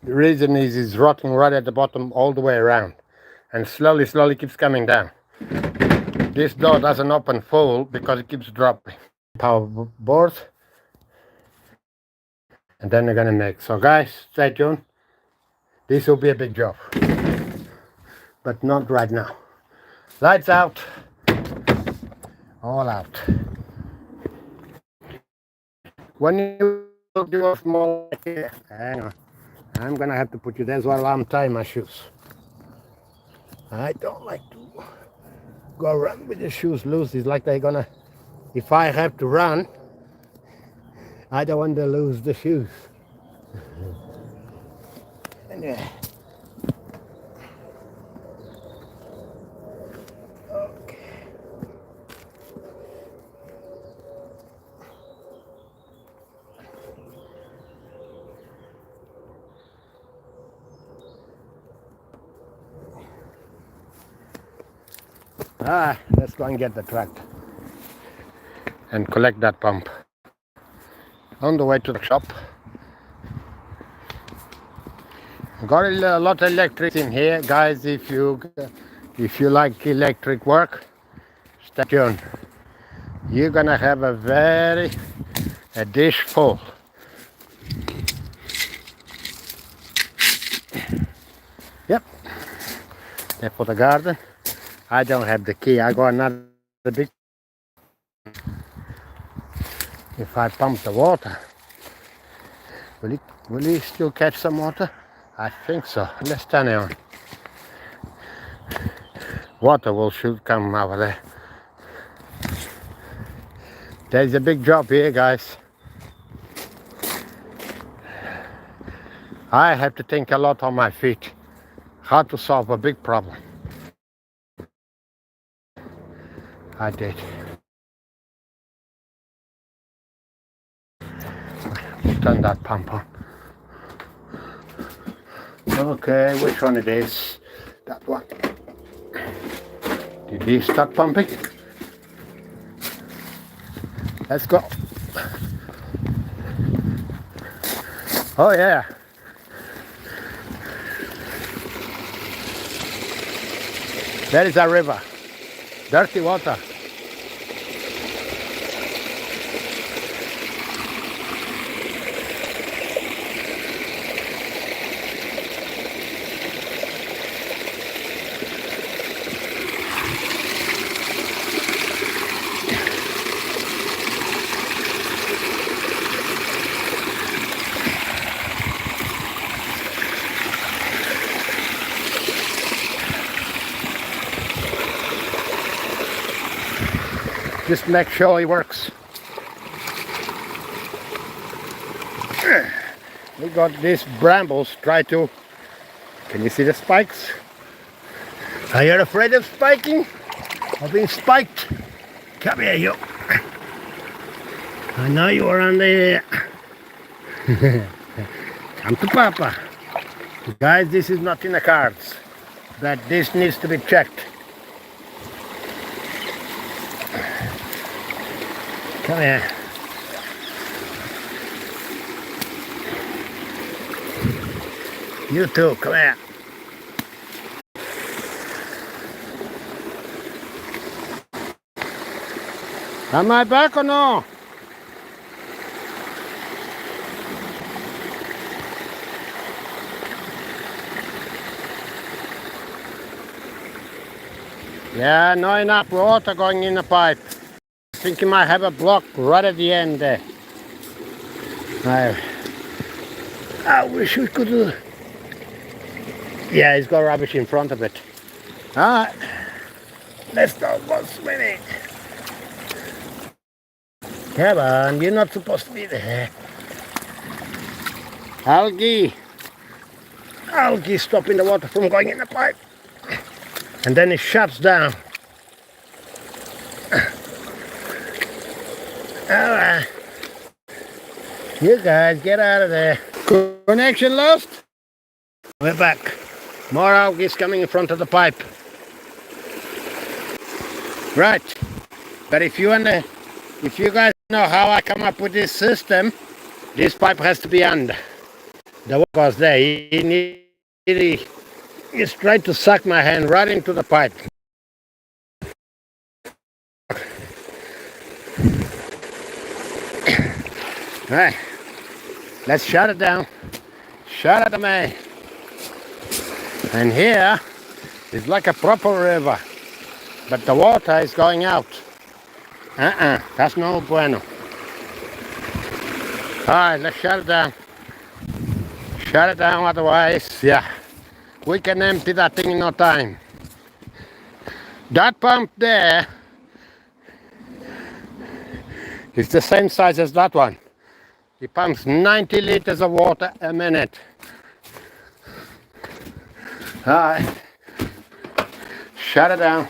The reason is it's rotting right at the bottom all the way around, and slowly keeps coming down. this door doesn't open full because it keeps dropping. Power board. And then they're gonna make. So guys, stay tuned. This will be a big job. But not right now. Lights out. All out. When you do a small here, hang on. I'm gonna have to put you there while I'm tying my shoes. I don't like to go around with the shoes loose. It's like they're gonna, if I have to run, I don't want to lose the shoes. Anyway. Okay. Let's go and get the tractor and collect that pump. On the way to the shop. Got a lot of electric in here, guys. If you like electric work, stay tuned. You're gonna have a dish full. Yep. And for the garden, I don't have the key. I got another big. If I pump the water, will he still catch some water? I think so. Let's turn it on. Water should come over there. There's a big job here, guys. I have to think a lot on my feet how to solve a big problem. I did. Turn that pump on. Okay, which one it is? That one. Did he start pumping? Let's go. Oh yeah. There is a river. Dirty water. Just make sure he works. We got these brambles. Try to. Can you see the spikes? Are you afraid of spiking? Of being spiked? Come here, you. I know you are on there. Come to Papa. Guys, this is not in the cards. But this needs to be checked. Come here. You too, come here. Am I back or no? Yeah, not enough water going in the pipe. I think you might have a block right at the end there. I wish we could do. Yeah, it's got rubbish in front of it. Alright, let's go swimming. Come on, you're not supposed to be there. Algae stopping the water from going in the pipe. And then it shuts down. Alright. You guys get out of there. Connection lost? We're back. More algae is coming in front of the pipe. Right. But if you guys know how I come up with this system, this pipe has to be under. The water was there. He's trying to suck my hand right into the pipe. Alright, let's shut it down. Shut it away. And here is like a proper river, but the water is going out. That's no bueno. Alright, let's shut it down. Shut it down, otherwise, yeah, we can empty that thing in no time. That pump there is the same size as that one. It pumps 90 liters of water a minute. Alright, shut it down.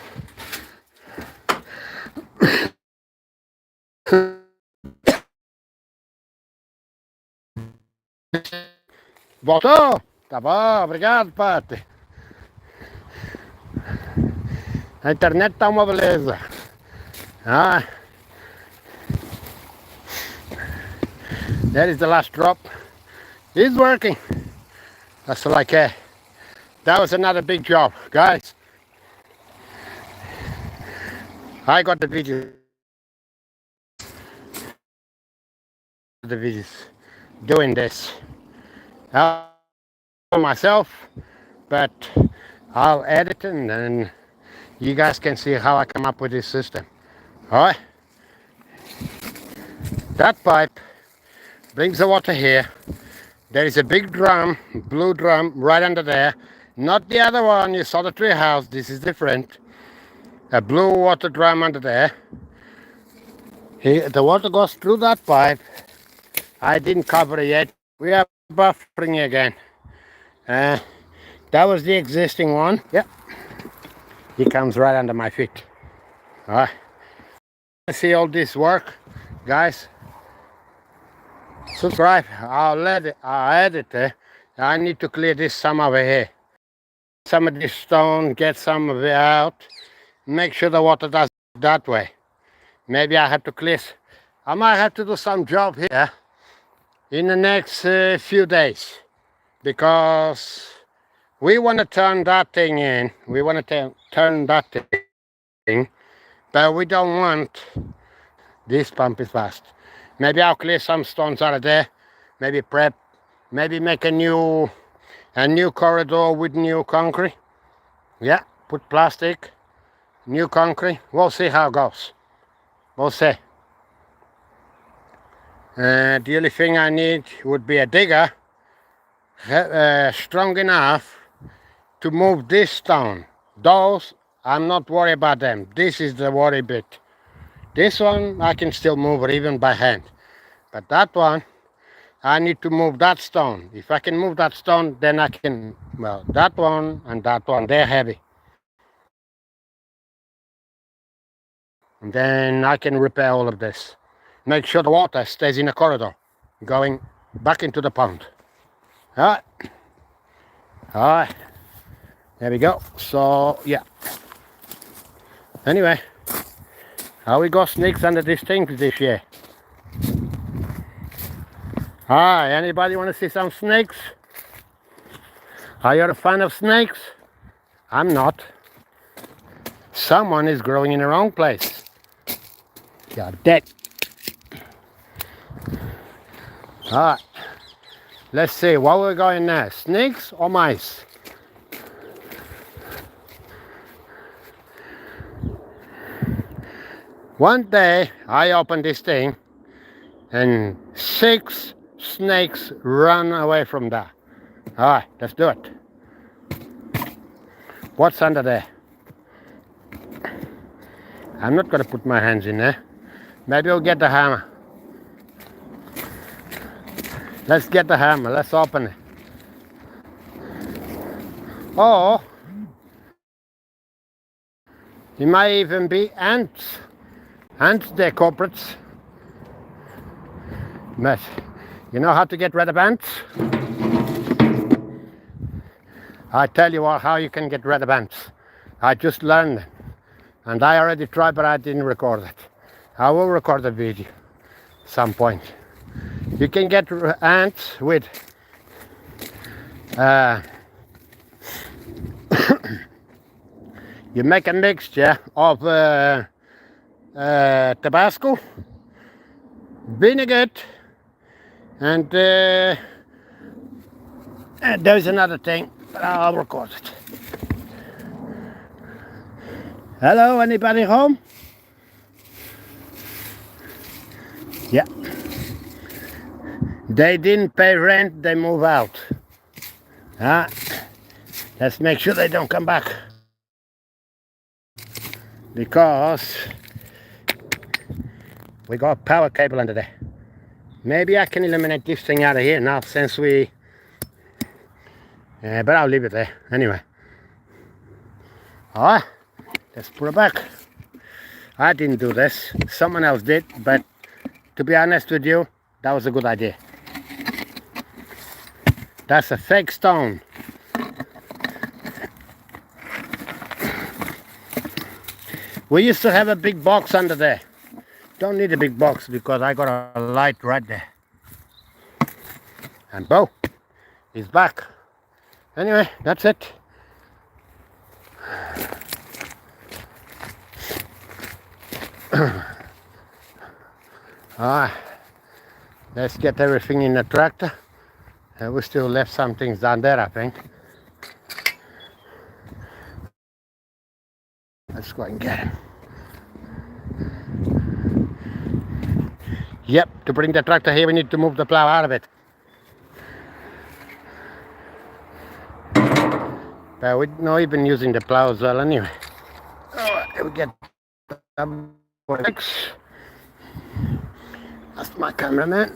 Voltou? Tá bom, obrigado, Pati. A internet tá uma beleza. Ah, that is the last drop. It's working. That's all I care. That was another big job, guys. I got the videos doing this. Myself, but I'll edit it and then you guys can see how I come up with this system. Alright, that pipe brings the water here. There is a big drum, blue drum right under there, not the other one you saw the tree house. This is different. A blue water drum under there. Here, the water goes through that pipe. I didn't cover it yet. We are buffering again. That was the existing one. Yep. He comes right under my feet. Alright. See all this work, guys. Subscribe. I'll edit it. I need to clear this some over here. Some of this stone, get some of it out. Make sure the water does that way. Maybe I have to clear. I might have to do some job here in the next few days, because we want to turn that thing in. We want to turn that thing, but we don't want this pump is fast. Maybe I'll clear some stones out of there, maybe prep, maybe make a new corridor with new concrete. Yeah, put plastic, new concrete. We'll see how it goes. We'll see. The only thing I need would be a digger strong enough to move this stone. Those, I'm not worried about them. This is the worry bit. This one, I can still move it even by hand. But that one, I need to move that stone. If I can move that stone, then I can, well, that one and that one, they're heavy. And then I can repair all of this. Make sure the water stays in the corridor, going back into the pond. Alright. Alright. There we go. So, yeah. Anyway, how we got snakes under this thing this year? Hi, anybody want to see some snakes? Are you a fan of snakes? I'm not. Someone is growing in the wrong place. You're dead. Alright, let's see, what we're going now, snakes or mice? One day I opened this thing and 6 snakes run away from there. Alright, let's do it. What's under there? I'm not gonna put my hands in there. Maybe I'll get the hammer. Let's get the hammer, let's open it. Or it might even be ants. Ants, they're culprits. But you know how to get rid of ants? I tell you how you can get rid of ants. I just learned it. And I already tried, but I didn't record it. I will record the video at some point. You can get ants with you make a mixture of Tabasco, vinegar, And there's another thing, but I'll record it. Hello, anybody home? Yeah. They didn't pay rent, they move out. Let's make sure they don't come back. Because we got a power cable under there. Maybe I can eliminate this thing out of here now since we... but I'll leave it there anyway. Alright, let's put it back. I didn't do this, someone else did, but to be honest with you, that was a good idea. That's a fake stone. We used to have a big box under there. Don't need a big box because I got a light right there. And Bo is back. Anyway, that's it. Let's get everything in the tractor. We still left some things down there, I think. Let's go and get him. Yep, to bring the tractor here we need to move the plow out of it. But we're not even using the plow as well anyway. We get legs. That's my cameraman.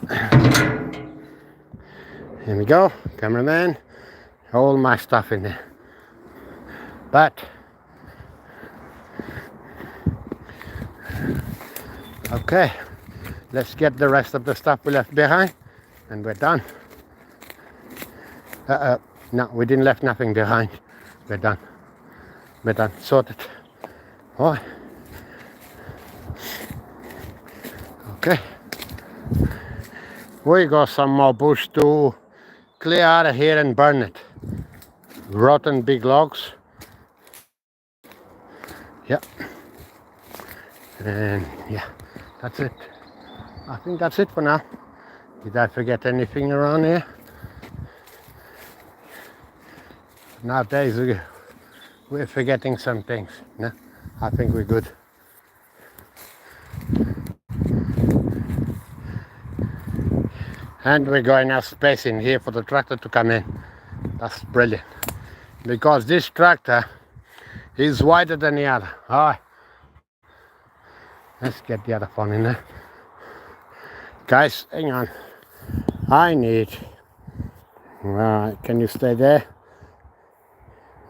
Here we go, cameraman. All my stuff in there. But okay, let's get the rest of the stuff we left behind and we're done. No, we didn't left nothing behind. We're done. We're done. Sorted. Oh. Okay. We got some more bush to clear out of here and burn it. Rotten big logs. Yep. And yeah, that's it. I think that's it for now. Did I forget anything around here? Nowadays we're forgetting some things. No, I think we're good. And we're going to have space in here for the tractor to come in. That's brilliant. Because this tractor is wider than the other. Alright. Let's get the other phone in there. Guys, hang on. I need... Alright, can you stay there?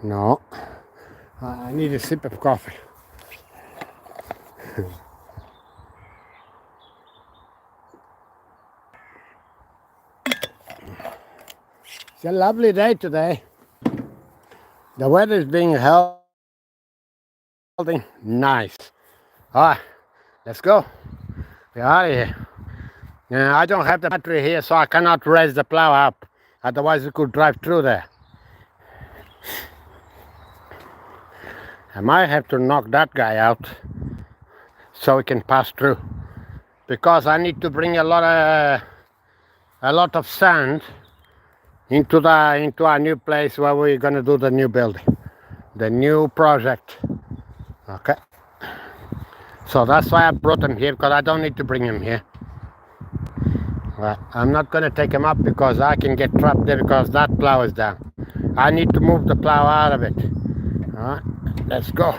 No. I need a sip of coffee. It's a lovely day today. The weather is being held nice. Alright, let's go. We're out of here. Now, I don't have the battery here, so I cannot raise the plow up. Otherwise, we could drive through there. I might have to knock that guy out so we can pass through. Because I need to bring a lot of sand into our new place where we're gonna do the new building, the new project. Okay. So that's why I brought him here, because I don't need to bring him here. Well, I'm not gonna take him up because I can get trapped there because that plow is down. I need to move the plow out of it. All right, let's go.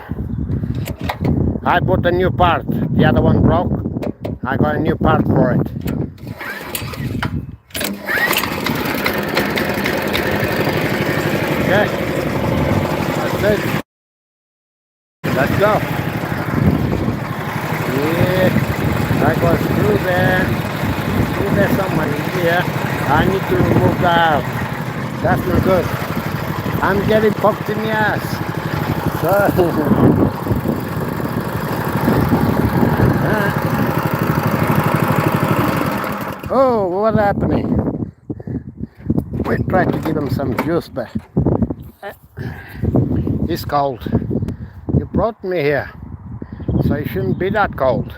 I bought a new part. The other one broke. I got a new part for it. Okay, that's it. Let's go. Yeah, I go through there. Through there somewhere here. I need to remove that out. That's not good. I'm getting poked in the ass. Oh, what's happening? We tried to give him some juice, but it's cold. You brought me here, so it shouldn't be that cold.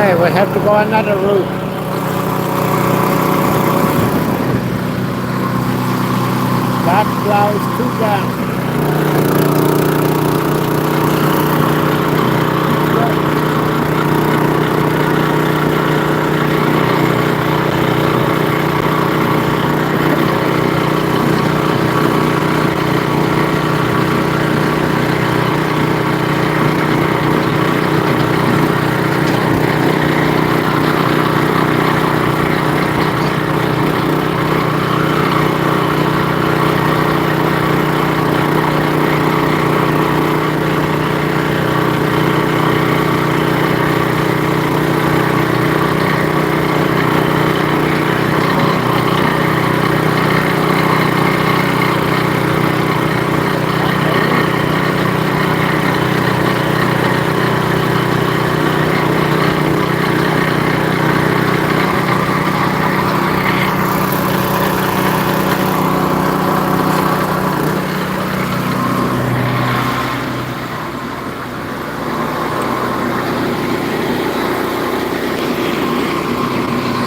Okay, we have to go another route. That plow is too down.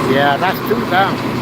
Yeah, that's too down.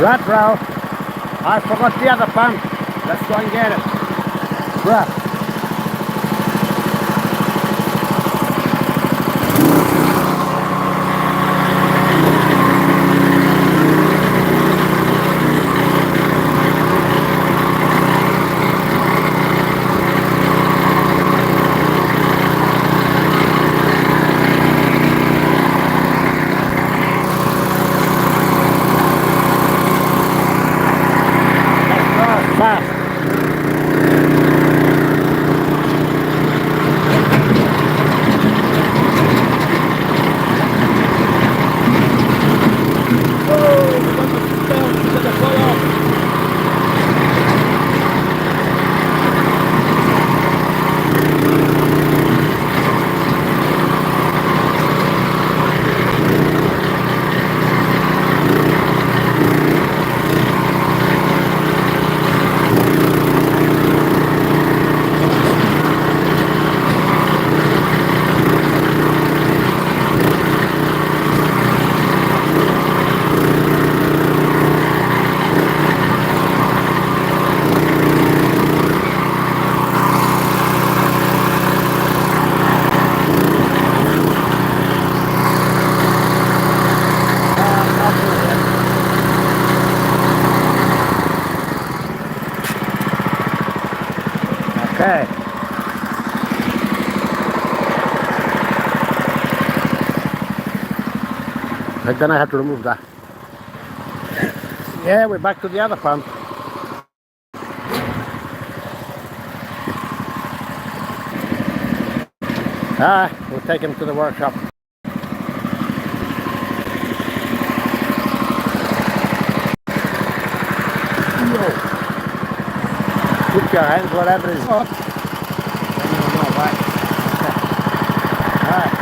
Right, bro. I forgot the other pump. Let's go and get it. Bruh. Fast. Okay. I'm gonna have to remove that. Yeah, we're back to the other pump. We'll take him to the workshop. Keep your hands whatever is up. No, right. Alright.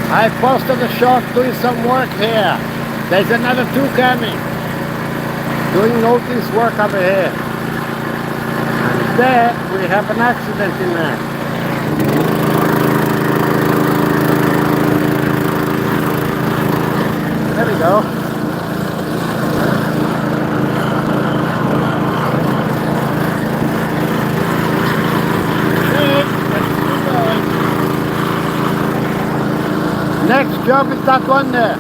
I posted a shot doing some work here. There's another two coming. Doing notice work over here. And there we have an accident in there. There we go. Next job is that one there.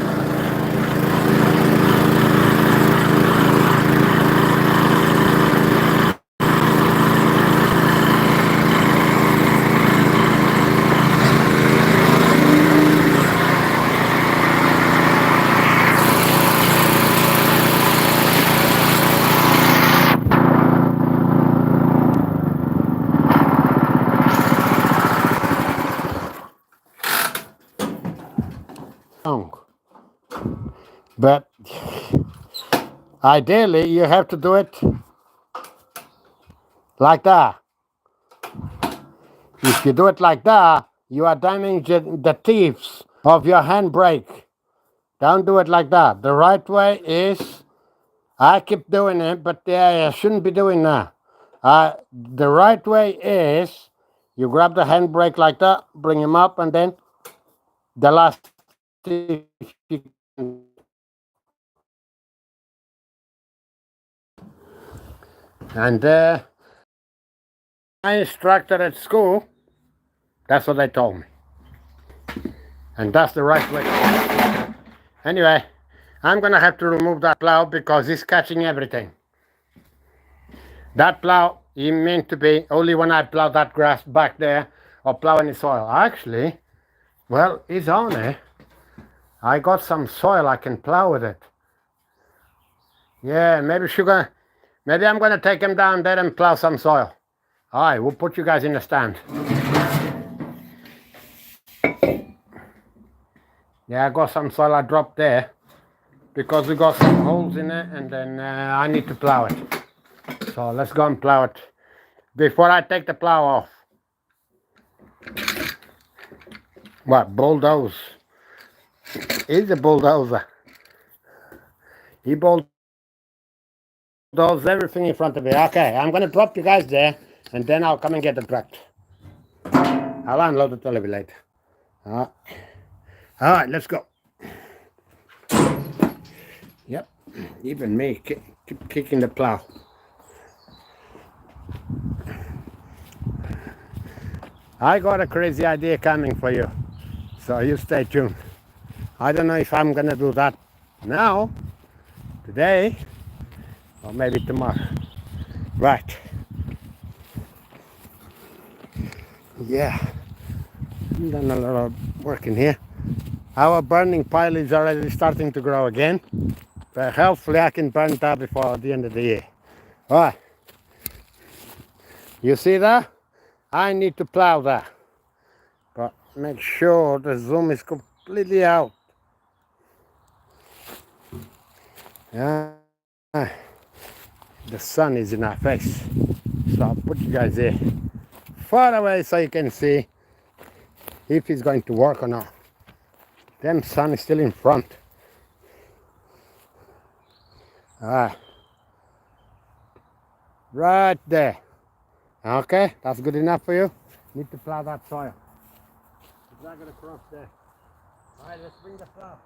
But ideally you have to do it like that. If you do it like that, you are damaging the tips of your handbrake. Don't do it like that. The right way is, I keep doing it, but I shouldn't be doing that. The right way is, you grab the handbrake like that, bring him up, and then the last tip you can. And my instructor at school, that's what they told me. And that's the right way. Anyway, I'm gonna have to remove that plow because it's catching everything. That plow is meant to be only when I plow that grass back there or plow any soil. Actually, well, it's on it. I got some soil, I can plow with it. Yeah, maybe I'm gonna take him down there and plow some soil. Alright, we'll put you guys in the stand. Yeah, I got some soil I dropped there because we got some holes in it, and then I need to plow it. So let's go and plow it before I take the plow off. What, bulldoze? He's a bulldozer. He bulldozes everything in front of me. Okay, I'm gonna drop you guys there, and then I'll come and get the truck. I'll unload it a little bit later. All right, let's go. Yep, even me keep kicking the plow. I got a crazy idea coming for you, so you stay tuned. I don't know if I'm gonna do that now, today, or maybe tomorrow. Right. Yeah, I've done a lot of work in here. Our burning pile is already starting to grow again. But hopefully I can burn that before the end of the year. Alright, you see that? I need to plow that. But make sure the zoom is completely out. Yeah, the sun is in our face. So I'll put you guys here far away so you can see if it's going to work or not. Then sun is still in front. Alright. Right there. Okay, that's good enough for you. Need to plow that soil. Drag it across there. Alright, let's bring the plow.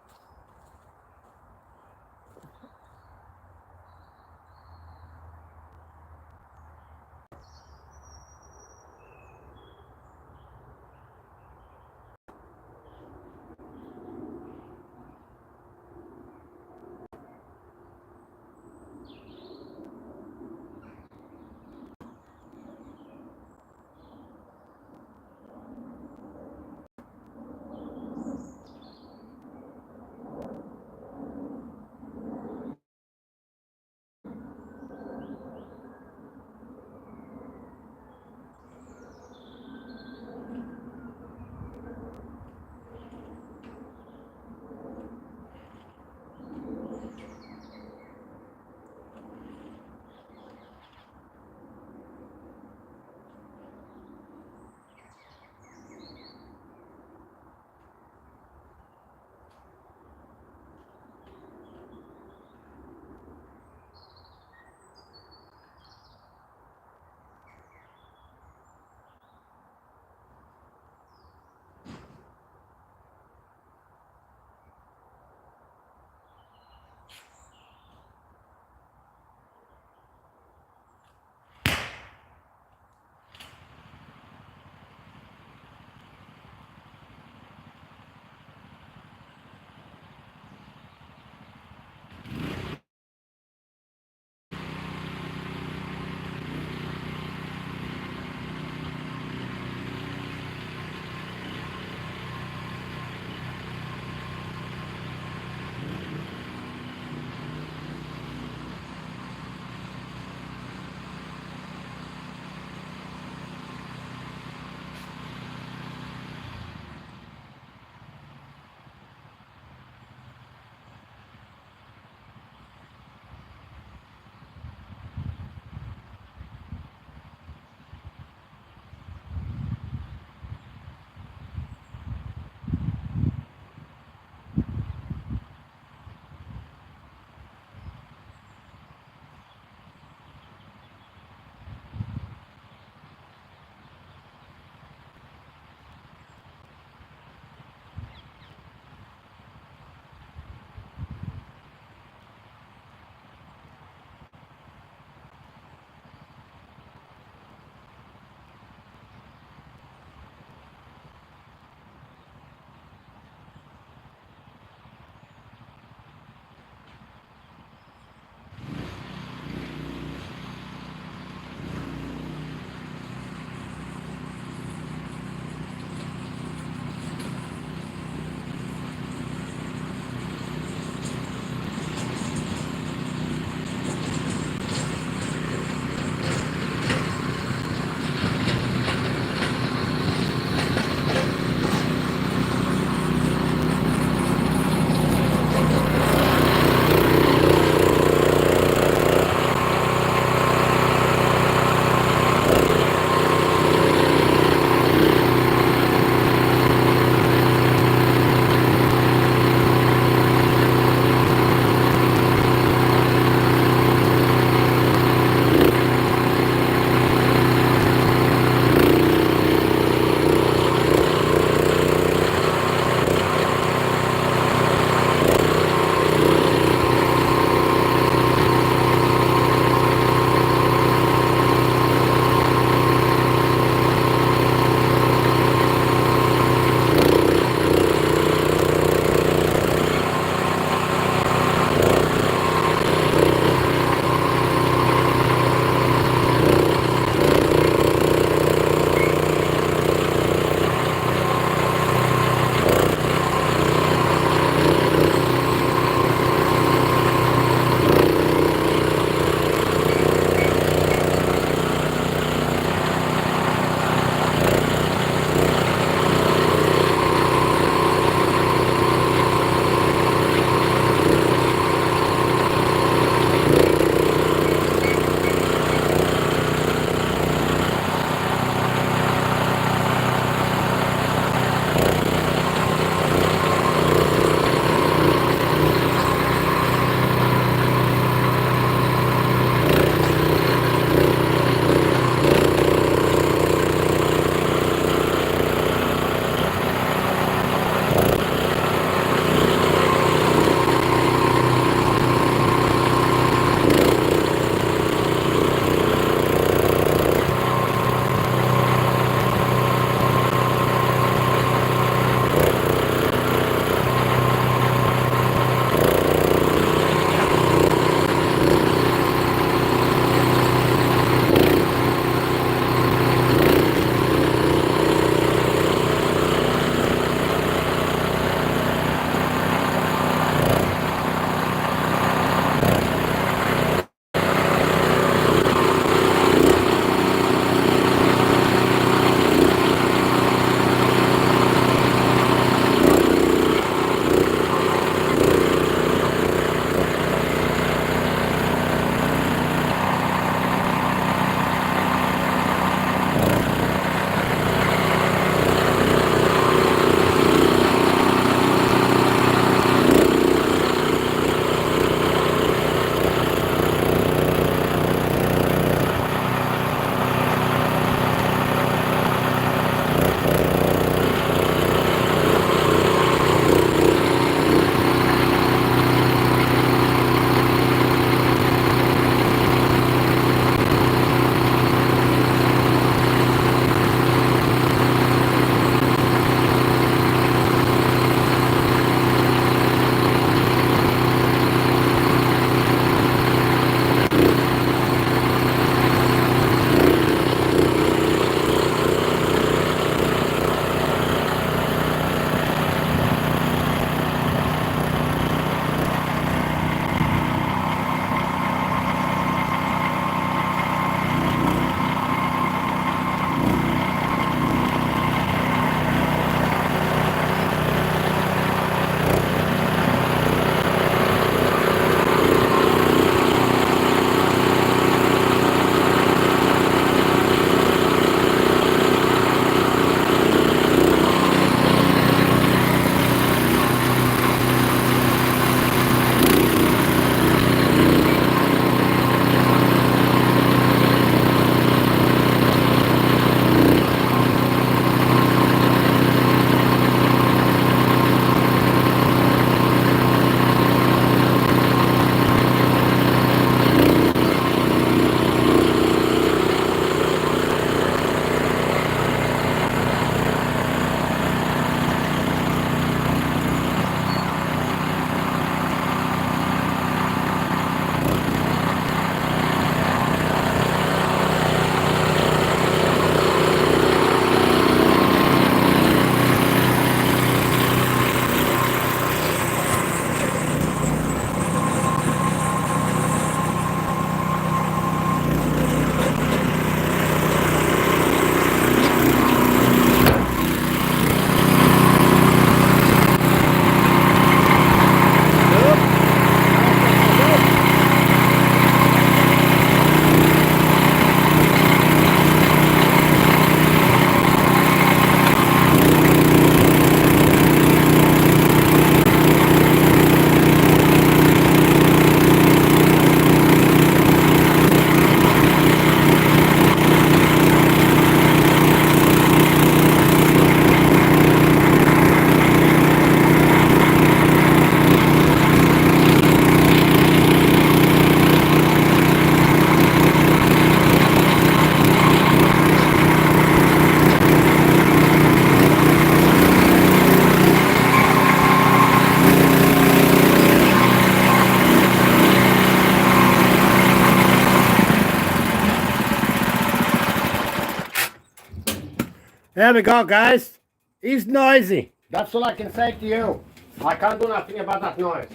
There we go, guys. It's noisy. That's all I can say to you. I can't do nothing about that noise.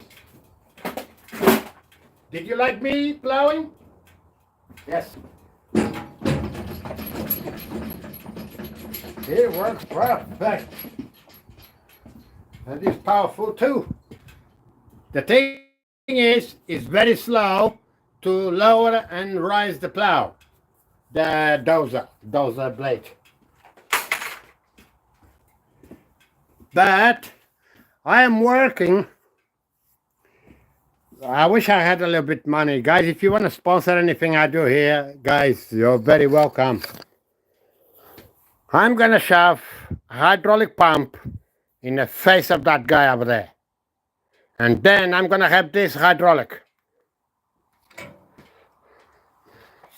Did you like me plowing? Yes. It works perfect. And it's powerful too. The thing is, it's very slow to lower and raise the plow. The dozer blade. But I am working. I wish I had a little bit money. Guys, if you want to sponsor anything I do here, guys, you're very welcome. I'm going to shove a hydraulic pump in the face of that guy over there. And then I'm going to have this hydraulic.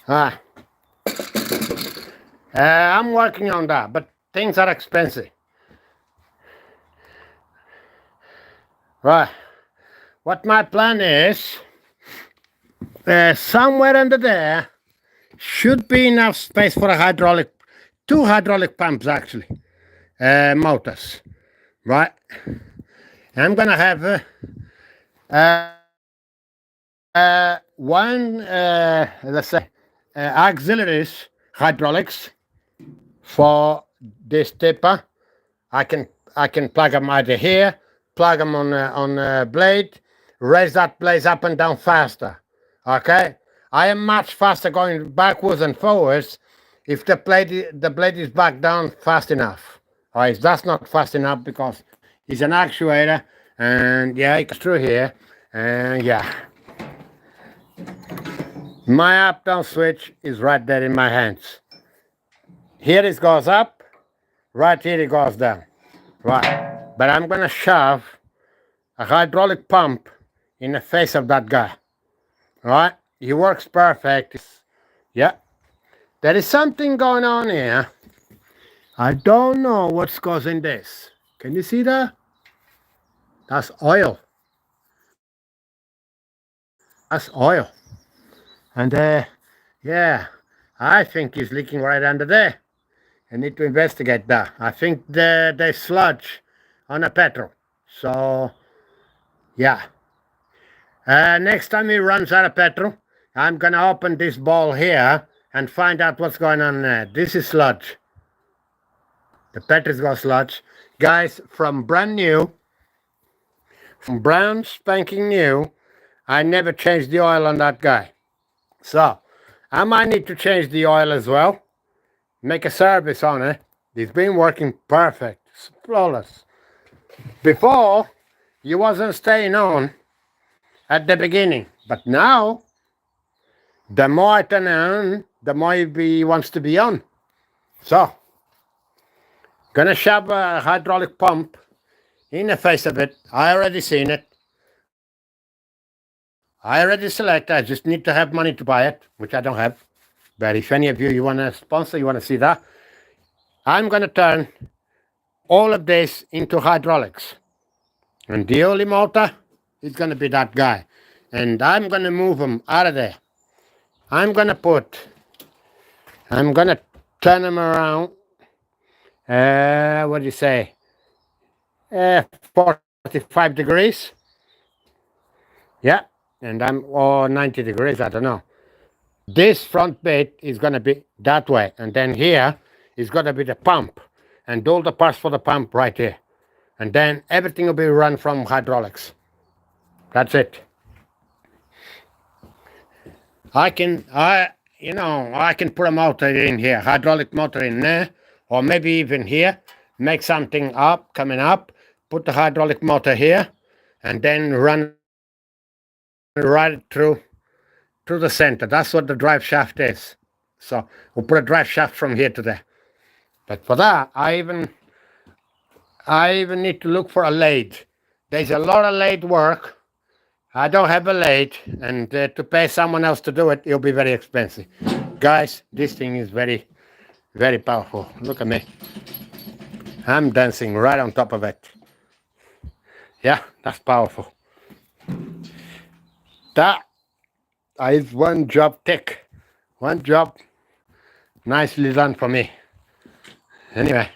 I'm working on that, but things are expensive. Right. What my plan is, somewhere under there should be enough space for a hydraulic, 2 hydraulic pumps actually, motors, right? I'm gonna have one, let's say, auxiliaries hydraulics for this tipper. I can plug them either here, plug them on a blade, raise that blade up and down faster. Okay, I am much faster going backwards and forwards if the blade is back down fast enough. All right, that's not fast enough because it's an actuator, and yeah, it goes through here, and yeah. My up-down switch is right there in my hands. Here it goes up, right here it goes down. Right, but I'm gonna shove a hydraulic pump in the face of that guy. Right, he works perfect. Yeah, there is something going on here. I don't know what's causing this. Can you see that? That's oil. That's oil. And yeah, I think he's leaking right under there. I need to investigate that. I think there's sludge on the petrol. So, yeah. Next time he runs out of petrol, I'm going to open this ball here and find out what's going on there. This is sludge. The petrol's got sludge. Guys, from brand new, from brown spanking new, I never changed the oil on that guy. So, I might need to change the oil as well. Make a service on it. It's been working perfect. It's flawless. Before, you wasn't staying on at the beginning. But now, the more I turn on, the more he wants to be on. So, gonna shove a hydraulic pump in the face of it. I already seen it. I already selected. I just need to have money to buy it, which I don't have. But if any of you want to sponsor, you want to see that, I'm going to turn all of this into hydraulics. And the only motor is going to be that guy. And I'm going to move him out of there. I'm going to turn him around, what do you say, 45 degrees. Yeah, and or 90 degrees, I don't know. This front bit is going to be that way, and then here is going to be the pump, and all the parts for the pump right here. And then everything will be run from hydraulics. That's it. I can put a motor in here, hydraulic motor in there, or maybe even here, make something up, coming up, put the hydraulic motor here, and then run right through the center. That's what the drive shaft is. So we'll put a drive shaft from here to there. But for that, I even need to look for a lathe. There's a lot of lathe work. I don't have a lathe, and to pay someone else to do it, it'll be very expensive. Guys, this thing is very, very powerful. Look at me. I'm dancing right on top of it. Yeah, that's powerful. That is one job tick. One job nicely done for me. Anyway.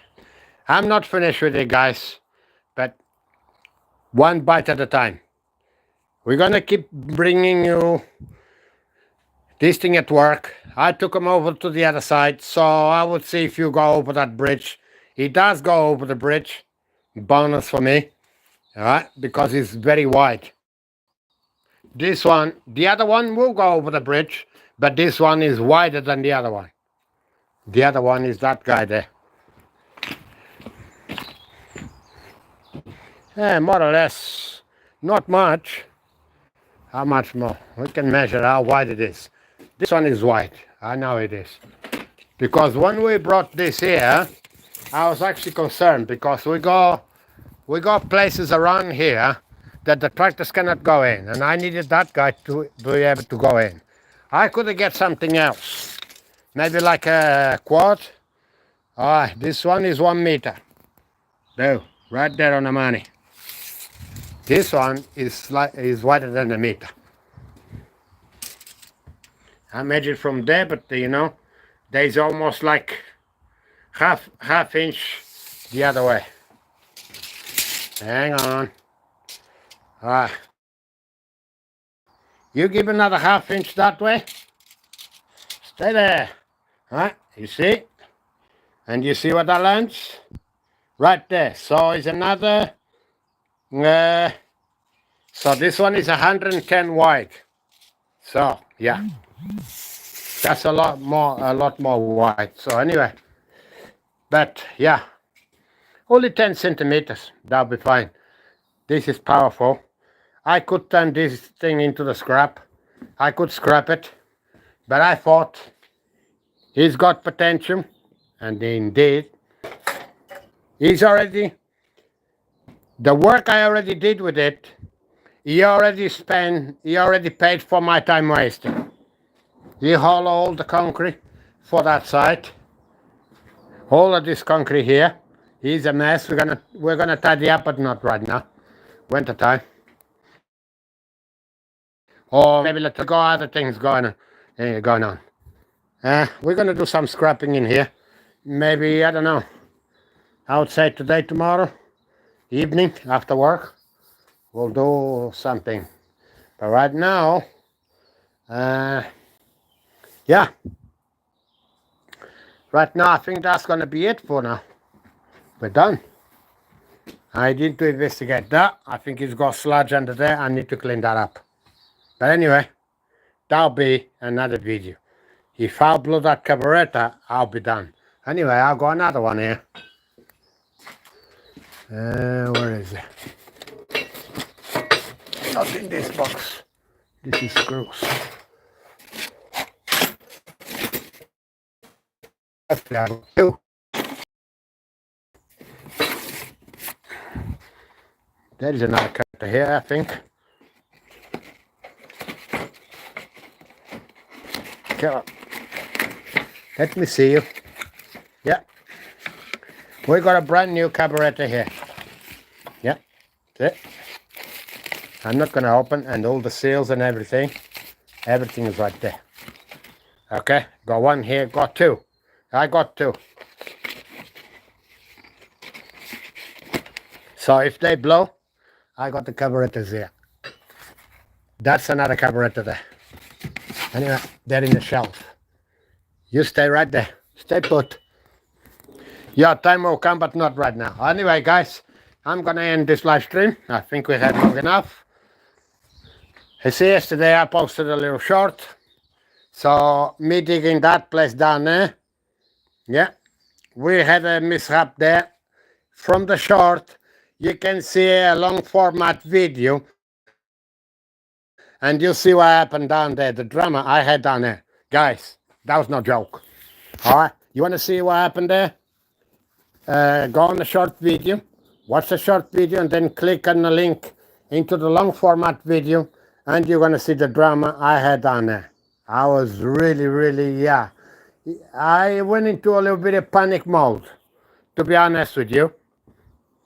I'm not finished with it, guys, but one bite at a time. We're gonna keep bringing you this thing at work. I took him over to the other side, so I would see if you go over that bridge. He does go over the bridge. Bonus for me, all right, because it's very wide. This one, the other one will go over the bridge, but this one is wider than the other one. The other one is that guy there. Yeah, more or less, not much. How much more? We can measure how wide it is. This one is wide. I know it is. Because when we brought this here, I was actually concerned because we got places around here that the tractors cannot go in, and I needed that guy to be able to go in. I could get something else, maybe like a quad. This one is 1 meter. There, right there on the money. This one is wider than a meter. I measured from there, but you know, there's almost like half inch the other way. Hang on. You give another half inch that way. Stay there. You see? And you see what that lands? Right there. So it's another. So this one is 110 wide. So yeah, that's a lot more wide. So anyway, but yeah, only 10 centimeters. That'll be fine. This is powerful. I could turn this thing into the scrap. I could scrap it, but I thought he's got potential, and indeed, he's already. The work I already did with it, he already paid for my time wasted. He hauled all the concrete for that site. All of this concrete here is a mess. We're gonna tidy up, but not right now. Winter time. Or maybe let's go other things going on. We're gonna do some scrapping in here. Maybe, I don't know. I would say today, tomorrow, evening after work, we'll do something. But right now, yeah. Right now, I think that's gonna be it for now. We're done. I need to investigate that. I think it's got sludge under there. I need to clean that up. But anyway, that'll be another video. If I blow that carburetor, I'll be done. Anyway, I'll go another one here. Where is it? Not in this box. This is screws. There is another cutter here, I think. Come on. Let me see you. Yeah. We got a brand new carburetor here. Yeah. That's it. I'm not going to open, and all the seals and everything is right there. Okay. Got one here. Got two. I got two. So if they blow, I got the carburetors here. That's another carburetor there. Anyway, they're in the shelf. You stay right there. Stay put. Your time will come, but not right now. Anyway, guys, I'm going to end this live stream. I think we had long enough. You see, yesterday I posted a little short. So, me digging that place down there. Yeah, we had a mishap there. From the short, you can see a long format video. And you see what happened down there, the drama I had down there. Guys, that was no joke. All right, you want to see what happened there? Go on the short video, watch the short video, and then click on the link into the long format video, and you're going to see the drama I had down there. I was really, yeah. I went into a little bit of panic mode, to be honest with you.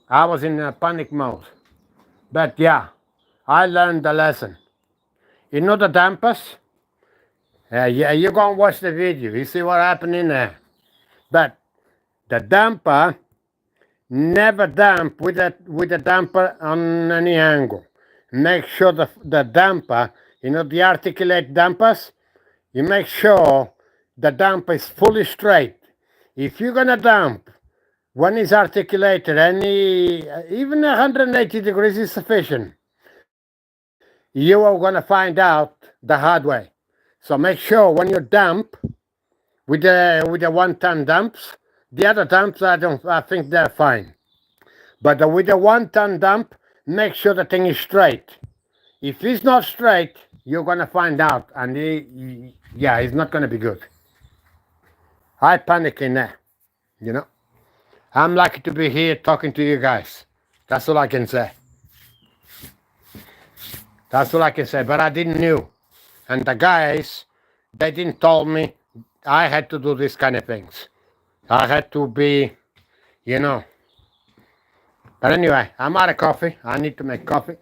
I was in a panic mode. But yeah, I learned the lesson. You know the dampers? Yeah, you go and watch the video. You see what happened in there. But the damper never dump with a damper on any angle. Make sure the damper, the articulate dampers, you make sure the damper is fully straight. If you're gonna dump when it's articulated, even 180 degrees is sufficient. You are gonna find out the hard way. So make sure when you dump with the 1 ton dumps, the other dumps I think they're fine. But with the 1 ton dump, make sure the thing is straight. If it's not straight, you're gonna find out, and it's not gonna be good. I panic in there, you know. I'm lucky to be here talking to you guys. That's all I can say. That's all I can say. But I didn't knew, and the guys, they didn't told me I had to do these kind of things. I had to be, you know. But anyway, I'm out of coffee. I need to make coffee.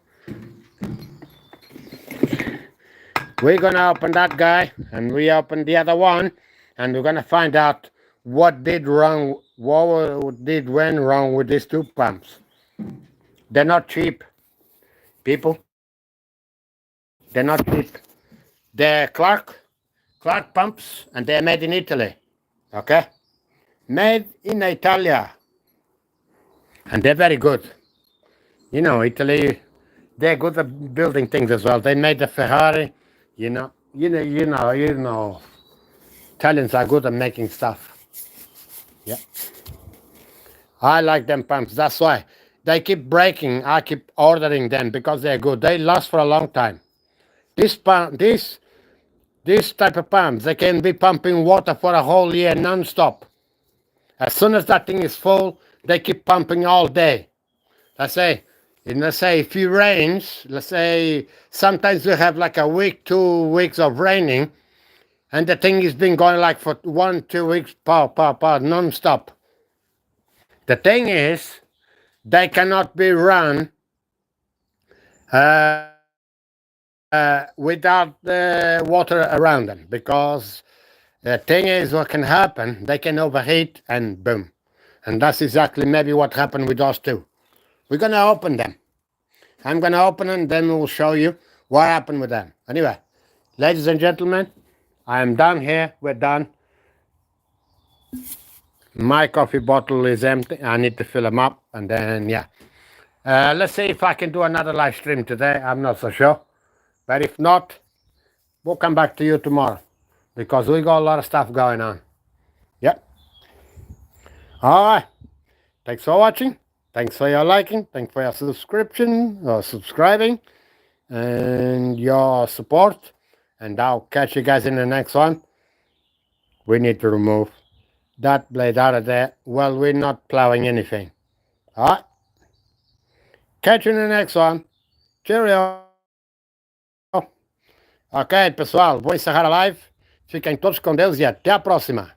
We're gonna open that guy, and we open the other one, and we're gonna find out what did wrong, what went wrong with these 2 pumps. They're not cheap, people. They're not cheap. They're Clark pumps, and they're made in Italy. Okay, made in Italia, and they're very good. Italy, they're good at building things as well. They made the Ferrari. You know. Italians are good at making stuff. Yeah. I like them pumps. That's why they keep breaking. I keep ordering them because they're good. They last for a long time. This type of pumps, they can be pumping water for a whole year non-stop. As soon as that thing is full, they keep pumping all day. Let's say if it rains, let's say sometimes we have like a week, 2 weeks of raining, and the thing has been going like for 1, 2 weeks, non-stop. The thing is, they cannot be run without the water around them, because the thing is, what can happen, they can overheat and boom. And that's exactly maybe what happened with us too. We're going to open them. I'm going to open them, then we'll show you what happened with them. Anyway, ladies and gentlemen, I am done here. We're done. My coffee bottle is empty. I need to fill them up, and then, yeah. Let's see if I can do another live stream today. I'm not so sure. But if not, we'll come back to you tomorrow, because we got a lot of stuff going on. Yep. All right. Thanks for watching. Thanks for your liking. Thanks for your subscription or subscribing and your support. And I'll catch you guys in the next one. We need to remove that blade out of there. Well, we're not plowing anything. All right. Catch you in the next one. Cheerio. Ok, pessoal, vou encerrar a live. Fiquem todos com Deus e até a próxima.